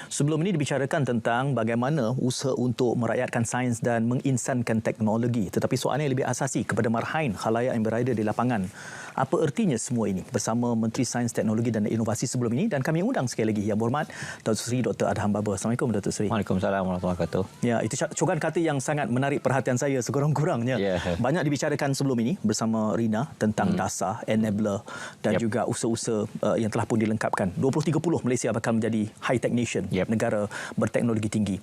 Sebelum ini dibicarakan tentang bagaimana usaha untuk merakyatkan sains dan menginsankan teknologi. Tetapi soalan yang lebih asasi kepada marhain khalayak yang berada di lapangan. Apa ertinya semua ini? Bersama Menteri Sains, Teknologi dan Inovasi sebelum ini. Dan kami undang sekali lagi Yang Berhormat Dr. Seri Dr. Adham Baba. Assalamualaikum Dr. Seri. Waalaikumsalam warahmatullahi wabarakatuh. Ya, itu cogan kata yang sangat menarik perhatian saya sekurang-kurangnya. Banyak dibicarakan sebelum ini bersama Rina tentang dasar, enabler dan juga usaha-usaha yang telah pun dilengkapkan. 2030 Malaysia bakal menjadi high-tech nation. Negara berteknologi tinggi.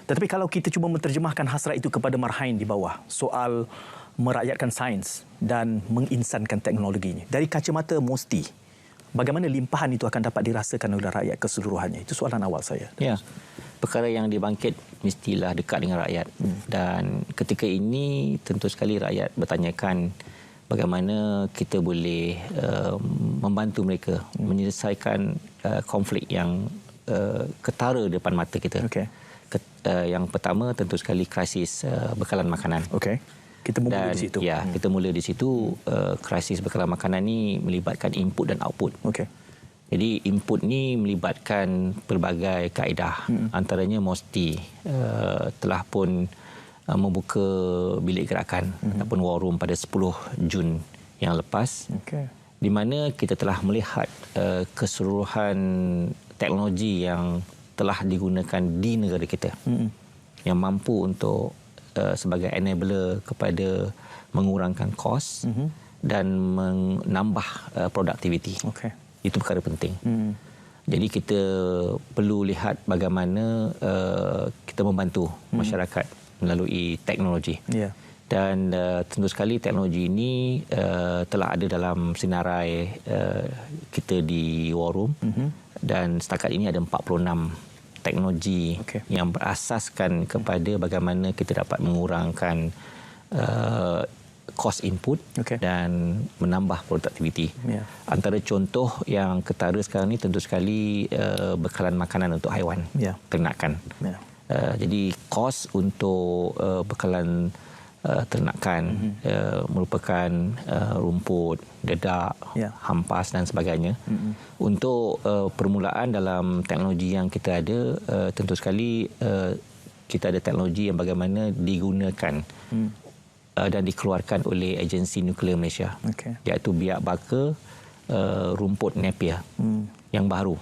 Tetapi kalau kita cuba menterjemahkan hasrat itu kepada marhain di bawah, soal merakyatkan sains dan menginsankan teknologi ini, dari kacamata MOSTI, bagaimana limpahan itu akan dapat dirasakan oleh rakyat keseluruhannya? Itu soalan awal saya. Ya, perkara yang dibangkit mestilah dekat dengan rakyat. Dan ketika ini tentu sekali rakyat bertanyakan bagaimana kita boleh membantu mereka menyelesaikan konflik yang ketara depan mata kita. Yang pertama tentu sekali krisis bekalan makanan. Kita mula di situ. Ya, kita mula di situ. Krisis bekalan makanan ni melibatkan input dan output. Jadi input ni melibatkan pelbagai kaedah. Antaranya MOSTI telah pun membuka bilik gerakan ataupun war room pada 10 Jun yang lepas. Di mana kita telah melihat keseluruhan teknologi yang telah digunakan di negara kita yang mampu untuk sebagai enabler kepada mengurangkan kos dan menambah produktiviti. Itu perkara penting. Jadi kita perlu lihat bagaimana kita membantu masyarakat melalui teknologi. Dan tentu sekali teknologi ini telah ada dalam senarai kita di War Room. Dan setakat ini ada 46 teknologi yang berasaskan kepada bagaimana kita dapat mengurangkan cost input dan menambah produktiviti. Antara contoh yang ketara sekarang ini tentu sekali bekalan makanan untuk haiwan, ternakan. Jadi kos untuk bekalan ternakan merupakan rumput, dedak, hampas dan sebagainya. Untuk permulaan dalam teknologi yang kita ada, tentu sekali kita ada teknologi yang bagaimana digunakan dan dikeluarkan oleh Agensi Nuklear Malaysia, iaitu biak baka rumput Napier yang baru.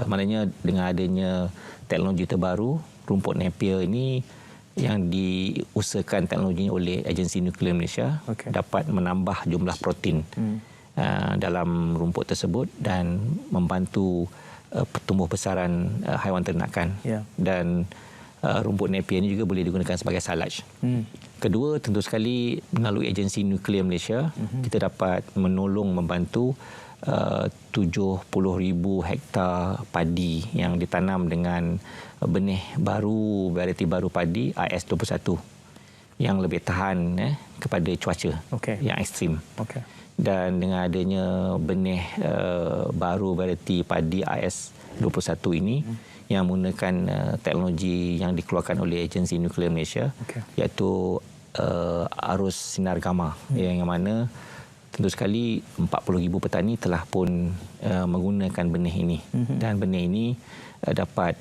Maknanya dengan adanya teknologi terbaru, rumput Napier ini yang diusahakan teknologinya oleh Agensi Nuklear Malaysia dapat menambah jumlah protein dalam rumput tersebut dan membantu pertumbuh besaran haiwan ternakan. Dan rumput Napier ini juga boleh digunakan sebagai silage. Kedua, tentu sekali melalui Agensi Nuklear Malaysia kita dapat menolong membantu 70,000 hektar padi yang ditanam dengan benih baru, varieti baru padi IS21 yang lebih tahan kepada cuaca yang ekstrim. Dan dengan adanya benih baru varieti padi IS21 ini yang menggunakan teknologi yang dikeluarkan oleh Agensi Nuklear Malaysia, iaitu arus sinar gamma, yang mana tentu sekali 40,000 petani telah pun menggunakan benih ini. Dan benih ini dapat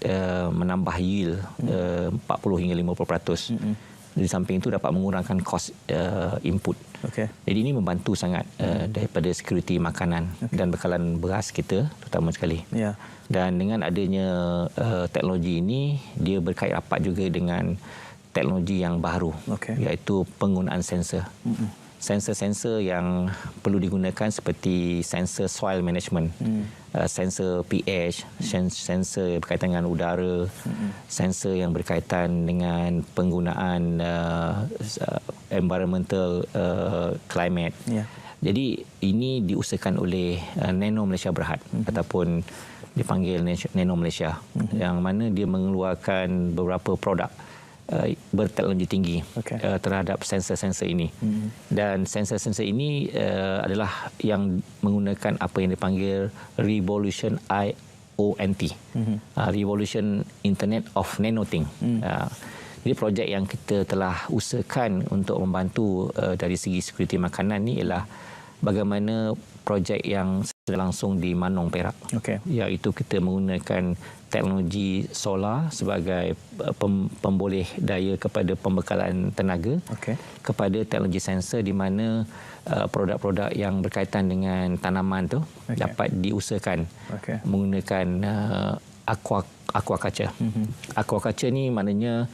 menambah yield 40 hingga 50%. Di samping itu dapat mengurangkan kos input. Jadi ini membantu sangat daripada security makanan dan bekalan beras kita terutama sekali. Dan dengan adanya teknologi ini, dia berkait rapat juga dengan teknologi yang baru, iaitu penggunaan sensor. sensor-sensor yang perlu digunakan seperti sensor soil management, sensor pH, sensor berkaitan dengan udara, sensor yang berkaitan dengan penggunaan environmental climate. Jadi ini diusahakan oleh Nano Malaysia Berhad ataupun dipanggil Nano Malaysia, yang mana dia mengeluarkan beberapa produk berteknologi tinggi terhadap sensor-sensor ini. Dan sensor-sensor ini adalah yang menggunakan apa yang dipanggil Revolution IoT, Revolution Internet of Nanothing. Jadi projek yang kita telah usahakan untuk membantu dari segi security makanan ni ialah bagaimana projek yang langsung di Manong, Perak. Iaitu kita menggunakan teknologi solar sebagai pemboleh daya kepada pembekalan tenaga kepada teknologi sensor, di mana produk-produk yang berkaitan dengan tanaman tu dapat diusahakan menggunakan aquaculture. Aquaculture ni maknanya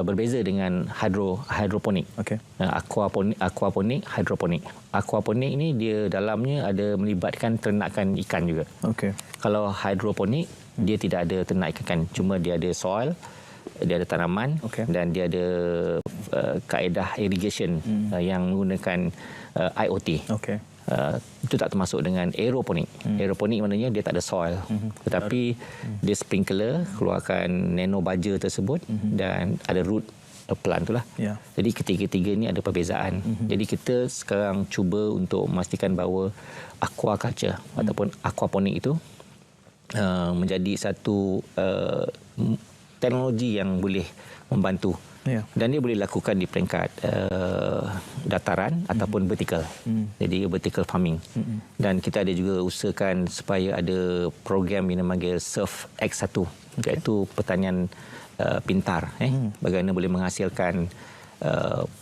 berbeza dengan hidroponik. Aquaponik, hidroponik. Aquaponik ni dia dalamnya ada melibatkan ternakan ikan juga. Kalau hidroponik, dia tidak ada ternak ikan, cuma dia ada soil, dia ada tanaman dan dia ada kaedah irrigation yang menggunakan IoT. Itu tak termasuk dengan aeroponik. Aeroponik maknanya dia tak ada soil, tetapi dia sprinkler keluarkan nano baja tersebut dan ada root plant itulah. Jadi ketiga-tiga ni ada perbezaan. Jadi kita sekarang cuba untuk memastikan bahawa aquaculture ataupun aquaponik itu menjadi satu teknologi yang boleh membantu dan dia boleh lakukan di peringkat dataran ataupun vertikal. Jadi vertical farming. Dan kita ada juga usahakan supaya ada program yang dipanggil Surf X1, iaitu pertanian pintar, bagaimana boleh menghasilkan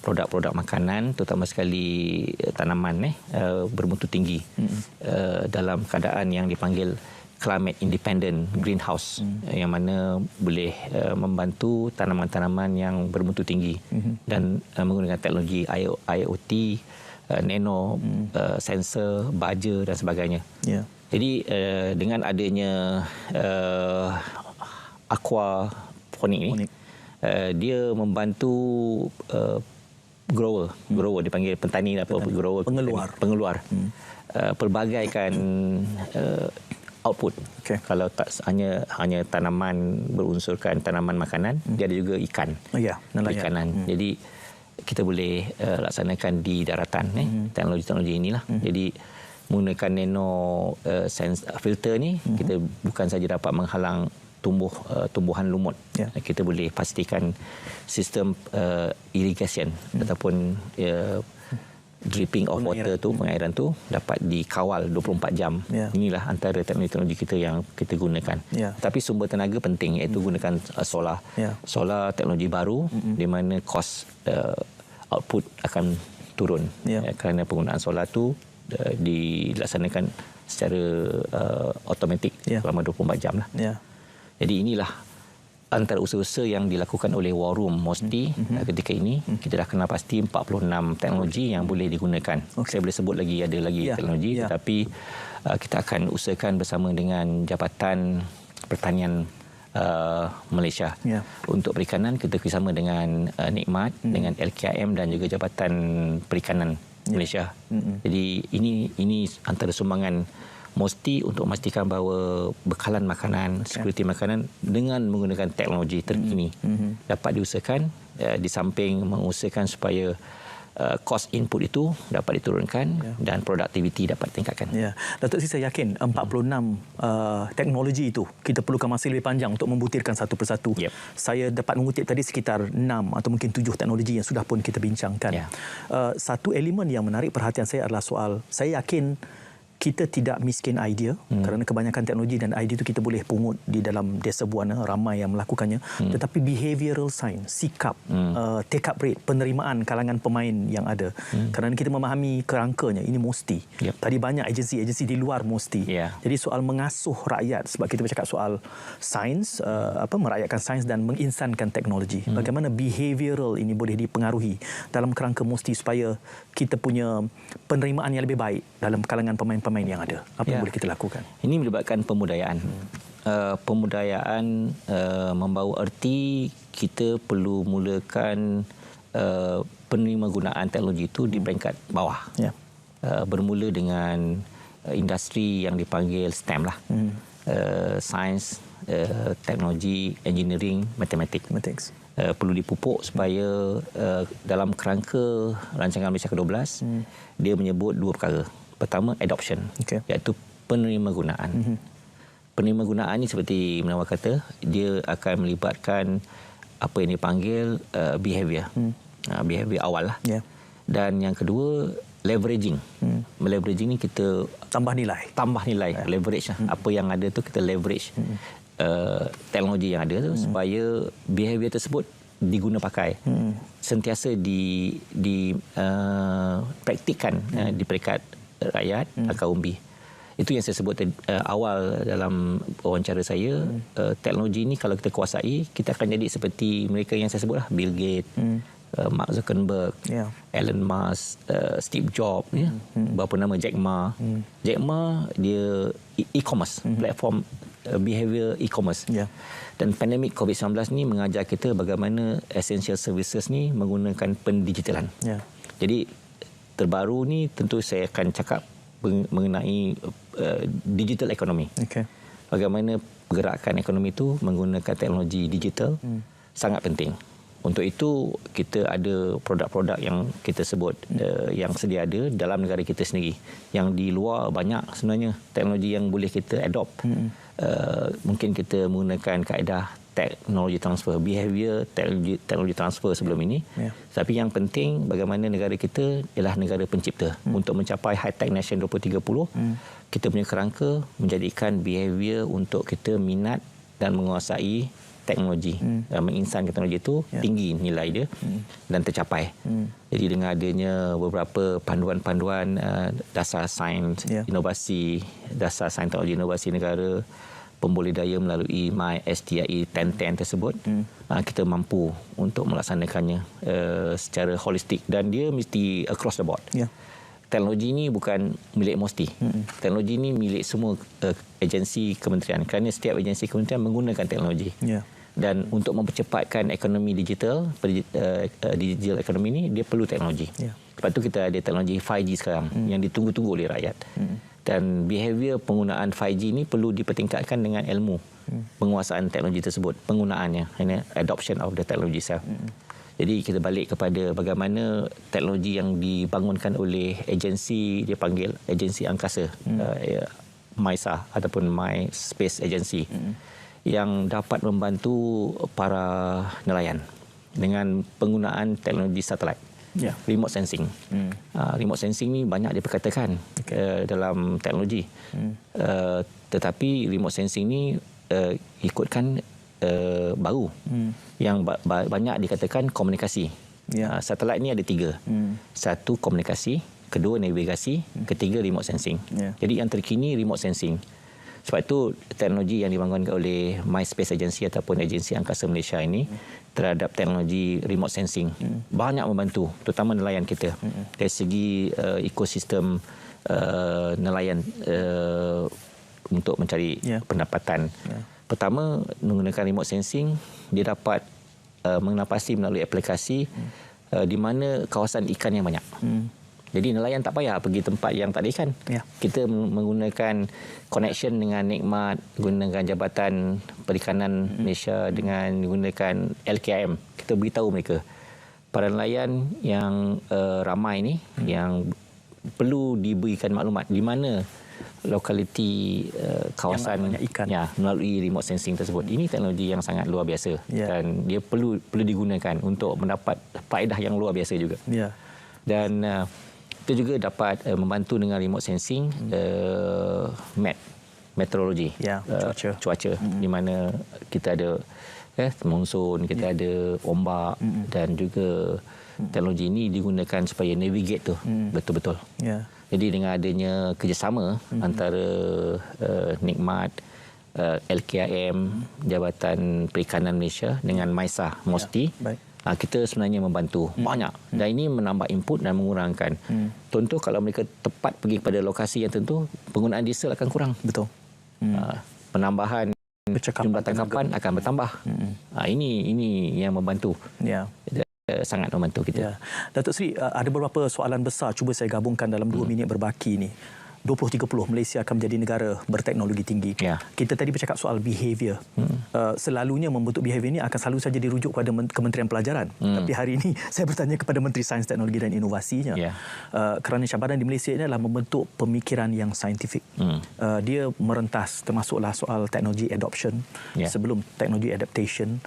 produk-produk makanan, terutama sekali tanaman bermutu tinggi dalam keadaan yang dipanggil climate independent greenhouse, yang mana boleh membantu tanaman-tanaman yang bermutu tinggi dan menggunakan teknologi IoT, nano sensor, baja dan sebagainya. Jadi dengan adanya aquaponik ni, dia membantu grower dipanggil petani apa, grower, pengeluar pelbagaikan output. Kalau tak hanya tanaman berunsurkan tanaman makanan, dia ada juga ikan. Perikanan. Jadi kita boleh laksanakan di daratan teknologi-teknologi inilah. Jadi menggunakan nano filter ni, kita bukan saja dapat menghalang tumbuhan lumut. Kita boleh pastikan sistem irrigation ataupun dripping of water tu, pengairan tu dapat dikawal 24 jam. Inilah antara teknologi kita yang kita gunakan. Tapi sumber tenaga penting, iaitu gunakan solar. Solar teknologi baru di mana kos output akan turun kerana penggunaan solar tu dilaksanakan secara automatik selama 24 jam lah. Jadi inilah antara usaha-usaha yang dilakukan oleh War Room MOSTI ketika ini. Kita dah kenal pasti 46 teknologi yang boleh digunakan. Saya boleh sebut lagi, ada lagi teknologi, tetapi kita akan usahakan bersama dengan Jabatan Pertanian Malaysia. Untuk perikanan, kita bersama dengan Nikmat, dengan LKM dan juga Jabatan Perikanan Malaysia. Jadi ini antara sumbangan MOSTI untuk memastikan bahawa bekalan makanan, security makanan dengan menggunakan teknologi terkini dapat diusahakan, di samping mengusahakan supaya kos input itu dapat diturunkan dan produktiviti dapat ditingkatkan. Datuk Sri, saya yakin 46 teknologi itu kita perlukan masa lebih panjang untuk membutirkan satu persatu. Saya dapat mengutip tadi sekitar 6 atau mungkin 7 teknologi yang sudah pun kita bincangkan. Satu elemen yang menarik perhatian saya adalah soal, saya yakin kita tidak miskin idea kerana kebanyakan teknologi dan idea itu kita boleh pungut di dalam desa buana, ramai yang melakukannya, tetapi behavioral science, sikap, take up rate, penerimaan kalangan pemain yang ada, kerana kita memahami kerangkanya ini mesti. Tadi banyak agensi-agensi di luar mesti. Jadi soal mengasuh rakyat, sebab kita bercakap soal sains, merakyatkan sains dan menginsankan teknologi, bagaimana behavioral ini boleh dipengaruhi dalam kerangka mesti supaya kita punya penerimaan yang lebih baik dalam kalangan pemain-pemain yang ada. Apa yang boleh kita lakukan? Ini melibatkan pemudayaan. Pemudayaan membawa erti kita perlu mulakan penerima gunaan teknologi itu di peringkat bawah. Bermula dengan industri yang dipanggil STEM lah. Sains, teknologi, engineering, matematik. Perlu dipupuk supaya dalam kerangka rancangan Malaysia ke-12 dia menyebut dua perkara. Pertama, adoption, iaitu penerima gunaan. Penerima gunaan ini seperti menawar kata, dia akan melibatkan apa yang dipanggil behavior. Behavior awal lah. Dan yang kedua, leveraging. Leveraging ni kita tambah nilai. Leverage lah. Apa yang ada tu kita leverage teknologi yang ada tu supaya behavior tersebut diguna pakai. Sentiasa dipraktikkan di peringkat rakyat akar umbi. Itu yang saya sebut awal dalam wawancara saya. Teknologi ini kalau kita kuasai, kita akan jadi seperti mereka yang saya sebutlah, Bill Gates, Mark Zuckerberg, Elon Musk, Steve Jobs, berapa nama, Jack Ma. Jack Ma dia e-commerce, platform behavior e-commerce. Dan pandemik COVID-19 ni mengajar kita bagaimana essential services ni menggunakan pendigitalan. Jadi terbaru ni tentu saya akan cakap mengenai digital economy. Bagaimana pergerakan ekonomi itu menggunakan teknologi digital sangat penting. Untuk itu kita ada produk-produk yang kita sebut yang sedia ada dalam negara kita sendiri. Yang di luar banyak sebenarnya teknologi yang boleh kita adopt. Mungkin kita menggunakan kaedah teknologi transfer, behavior teknologi transfer sebelum ini. Tapi yang penting bagaimana negara kita ialah negara pencipta. Untuk mencapai high-tech nation 2030, kita punya kerangka menjadikan behavior untuk kita minat dan menguasai teknologi. Menginsan teknologi itu tinggi nilai dia dan tercapai. Jadi dengan adanya beberapa panduan-panduan dasar sains, inovasi, dasar sains teknologi inovasi negara, pemboleh daya melalui MySTIE 1010 tersebut, kita mampu untuk melaksanakannya secara holistik dan dia mesti across the board. Teknologi ini bukan milik MOSTI. Teknologi ini milik semua agensi kementerian kerana setiap agensi kementerian menggunakan teknologi. Dan untuk mempercepatkan ekonomi digital, digital ekonomi ini dia perlu teknologi. Sebab itu kita ada teknologi 5G sekarang yang ditunggu-tunggu oleh rakyat. Dan behavior penggunaan 5G ini perlu dipertingkatkan dengan ilmu penguasaan teknologi tersebut, penggunaannya, adoption of the technology itself. Jadi kita balik kepada bagaimana teknologi yang dibangunkan oleh agensi, dia panggil agensi angkasa, MISA ataupun My Space Agency, yang dapat membantu para nelayan dengan penggunaan teknologi satelit. Remote sensing. Remote sensing ni banyak diperkatakan dalam teknologi. Tetapi remote sensing ni ikutkan baru. Yang banyak dikatakan komunikasi. Satelit ni ada 3. Satu komunikasi, kedua navigasi, ketiga remote sensing. Jadi yang terkini remote sensing. Sebab itu teknologi yang dibangunkan oleh My Space Agency ataupun Agensi Angkasa Malaysia ini terhadap teknologi remote sensing banyak membantu, terutama nelayan kita dari segi ekosistem nelayan untuk mencari pendapatan. Pertama, menggunakan remote sensing, dia dapat menapasi melalui aplikasi di mana kawasan ikan yang banyak. Jadi nelayan tak payah pergi tempat yang tak ada ikan. Kita menggunakan connection dengan Nikmat, gunakan Jabatan Perikanan Malaysia dengan menggunakan LKM. Kita beritahu mereka, para nelayan yang ramai ni, yang perlu diberikan maklumat di mana lokaliti kawasan ikan melalui remote sensing tersebut. Ini teknologi yang sangat luar biasa dan dia perlu digunakan untuk mendapat faedah yang luar biasa juga. Dan kita juga dapat membantu dengan remote sensing meteorologi, cuaca di mana kita ada monsun, kita ada ombak dan juga teknologi ini digunakan supaya navigate tu betul-betul. Jadi dengan adanya kerjasama antara Nikmat, LKIM, Jabatan Perikanan Malaysia dengan MISA MOSTI, kita sebenarnya membantu banyak, dan ini menambah input dan mengurangkan. Contoh, kalau mereka tepat pergi kepada lokasi yang tentu, penggunaan diesel akan kurang. Betul. Penambahan jumlah tangkapan akan bertambah. Ini yang membantu. Sangat membantu kita. Datuk Seri, ada beberapa soalan besar cuba saya gabungkan dalam 2 minit berbaki ni. 2030 Malaysia akan menjadi negara berteknologi tinggi. Kita tadi bercakap soal behavior. Selalunya membentuk behavior ini akan selalu saja dirujuk kepada Kementerian Pelajaran. Tapi hari ini saya bertanya kepada Menteri Sains, Teknologi dan Inovasinya. Kerana cabaran di Malaysia ini adalah membentuk pemikiran yang saintifik. Dia merentas termasuklah soal teknologi adoption sebelum teknologi adaptation.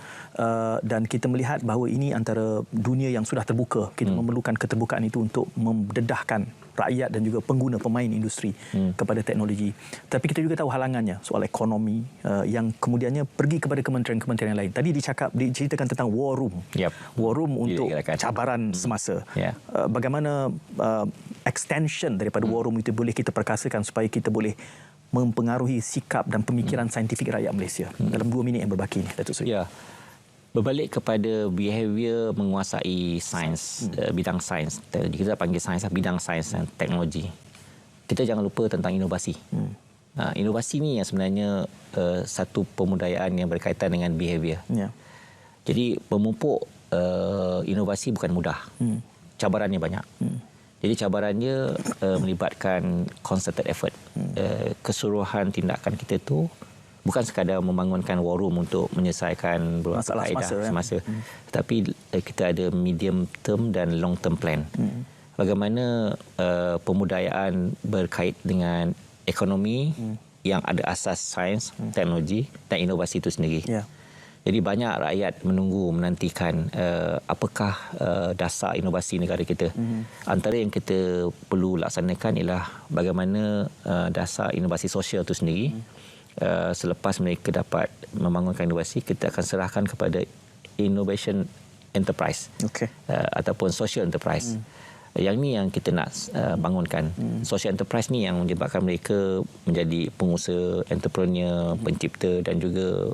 Dan kita melihat bahawa ini antara dunia yang sudah terbuka. Kita memerlukan keterbukaan itu untuk mendedahkan rakyat dan juga pengguna pemain industri kepada teknologi. Tapi kita juga tahu halangannya, soal ekonomi yang kemudiannya pergi kepada kementerian-kementerian lain. Tadi diceritakan tentang war room. War room untuk cabaran semasa. Bagaimana extension daripada war room itu boleh kita perkasakan supaya kita boleh mempengaruhi sikap dan pemikiran saintifik rakyat Malaysia. Dalam 2 minit yang berbaki ini, Datuk Seri. Berbalik kepada behavior menguasai sains, bidang sains. Kita panggil sains bidang sains dan teknologi. Kita jangan lupa tentang inovasi. Inovasi ni yang sebenarnya satu pemudayaan yang berkaitan dengan behavior. Jadi memupuk inovasi bukan mudah. Cabarannya banyak. Jadi cabarannya melibatkan concerted effort. Keseluruhan tindakan kita tu bukan sekadar membangunkan war room untuk menyelesaikan masalah semasa. Tetapi kita ada medium term dan long term plan. Bagaimana pemudayaan berkait dengan ekonomi yang ada asas sains, teknologi dan inovasi itu sendiri. Jadi banyak rakyat menantikan apakah dasar inovasi negara kita. Antara yang kita perlu laksanakan ialah bagaimana dasar inovasi sosial itu sendiri. Selepas mereka dapat membangunkan inovasi, kita akan serahkan kepada innovation enterprise ataupun social enterprise. Yang ni yang kita nak bangunkan. Social enterprise ni yang menyebabkan mereka menjadi pengusaha, entrepreneur, pencipta dan juga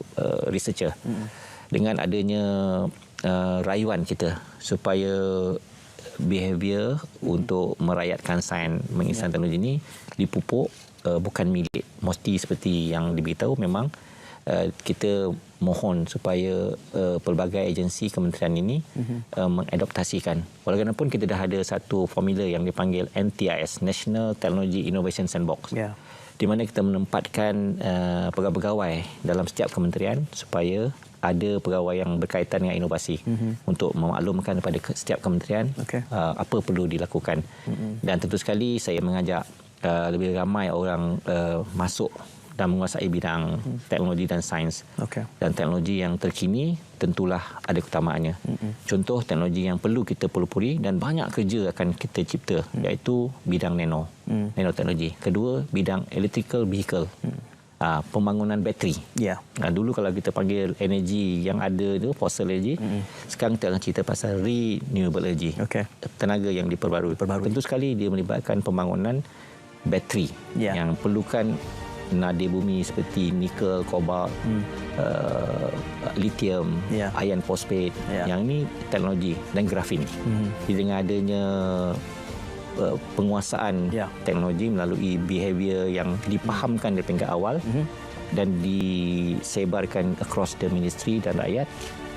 researcher. Dengan adanya rayuan kita supaya behavior untuk merakyatkan sains menginstan teknologi ini dipupuk, bukan milik MOSTI seperti yang diberitahu. Memang kita mohon supaya pelbagai agensi kementerian ini mengadoptasikan. Walaupun kita dah ada satu formula yang dipanggil NTIS, National Technology Innovation Sandbox, di mana kita menempatkan pegawai-pegawai dalam setiap kementerian supaya ada pegawai yang berkaitan dengan inovasi untuk memaklumkan kepada setiap kementerian apa perlu dilakukan. Dan tentu sekali saya mengajak lebih ramai orang masuk dan menguasai bidang teknologi dan sains. Dan teknologi yang terkini tentulah ada keutamaannya. Contoh teknologi yang perlu kita pelupuri dan banyak kerja akan kita cipta, iaitu bidang nanoteknologi. Kedua, bidang electrical vehicle. Pembangunan bateri. Dulu kalau kita panggil energi yang ada tu fossil energy, sekarang kita akan cerita pasal renewable energy. Tenaga yang diperbarui. Tentu sekali dia melibatkan pembangunan bateri yang perlukan nadi bumi seperti nikel, kobalt, lithium, iron phosphate. Yang ini teknologi dan grafin. Jadi dengan adanya penguasaan teknologi melalui behavior yang dipahamkan dari tingkat awal dan disebarkan across the ministry dan rakyat,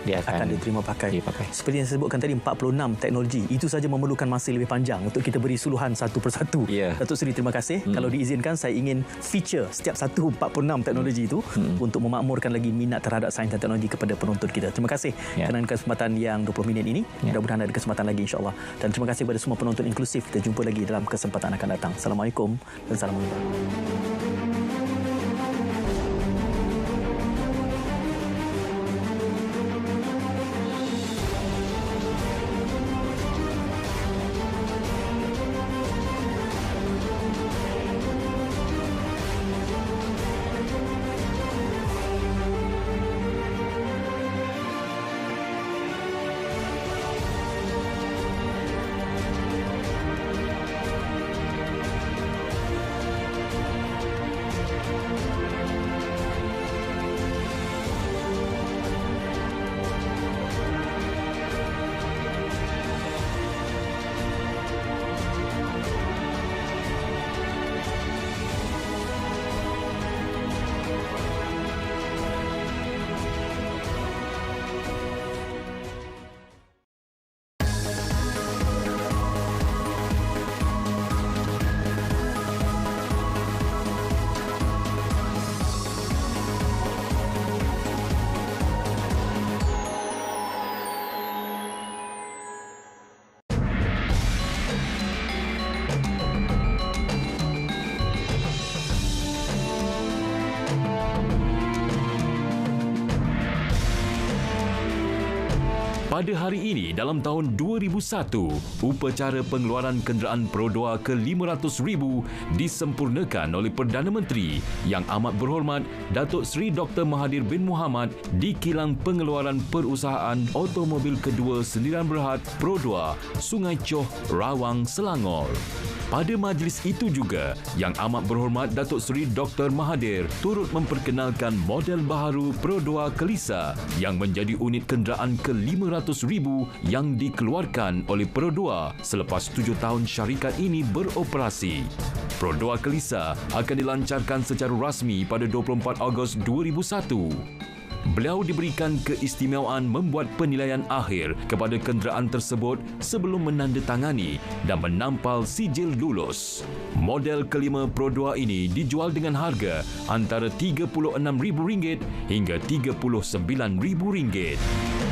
dia akan diterima pakai. Seperti yang saya sebutkan tadi, 46 teknologi. Itu saja memerlukan masa lebih panjang untuk kita beri suluhan satu persatu. Datuk Seri, terima kasih. Kalau diizinkan, saya ingin feature setiap satu 46 teknologi itu untuk memakmurkan lagi minat terhadap sains dan teknologi kepada penonton kita. Terima kasih kerana kesempatan yang 20 minit ini. Mudah-mudahan ada kesempatan lagi, insya-Allah. Dan terima kasih kepada semua penonton inklusif. Kita jumpa lagi dalam kesempatan akan datang. Assalamualaikum dan salam olahraga. Pada hari ini dalam tahun 2001, upacara pengeluaran kenderaan Pro 2 ke-500,000 disempurnakan oleh Perdana Menteri Yang Amat Berhormat Datuk Seri Dr. Mahathir bin Mohamad di kilang pengeluaran perusahaan automobil kedua sendirian berhad Pro 2 Sungai Choh, Rawang, Selangor. Pada majlis itu juga, Yang Amat Berhormat Datuk Seri Dr. Mahathir turut memperkenalkan model baharu Pro 2 Kelisa yang menjadi unit kenderaan ke-500,000 yang dikeluarkan oleh Pro 2 selepas 7 tahun syarikat ini beroperasi. Pro 2 Kelisa akan dilancarkan secara rasmi pada 24 Ogos 2001. Beliau diberikan keistimewaan membuat penilaian akhir kepada kenderaan tersebut sebelum menandatangani dan menampal sijil lulus. Model kelima Pro 2 ini dijual dengan harga antara RM36,000 hingga RM39,000.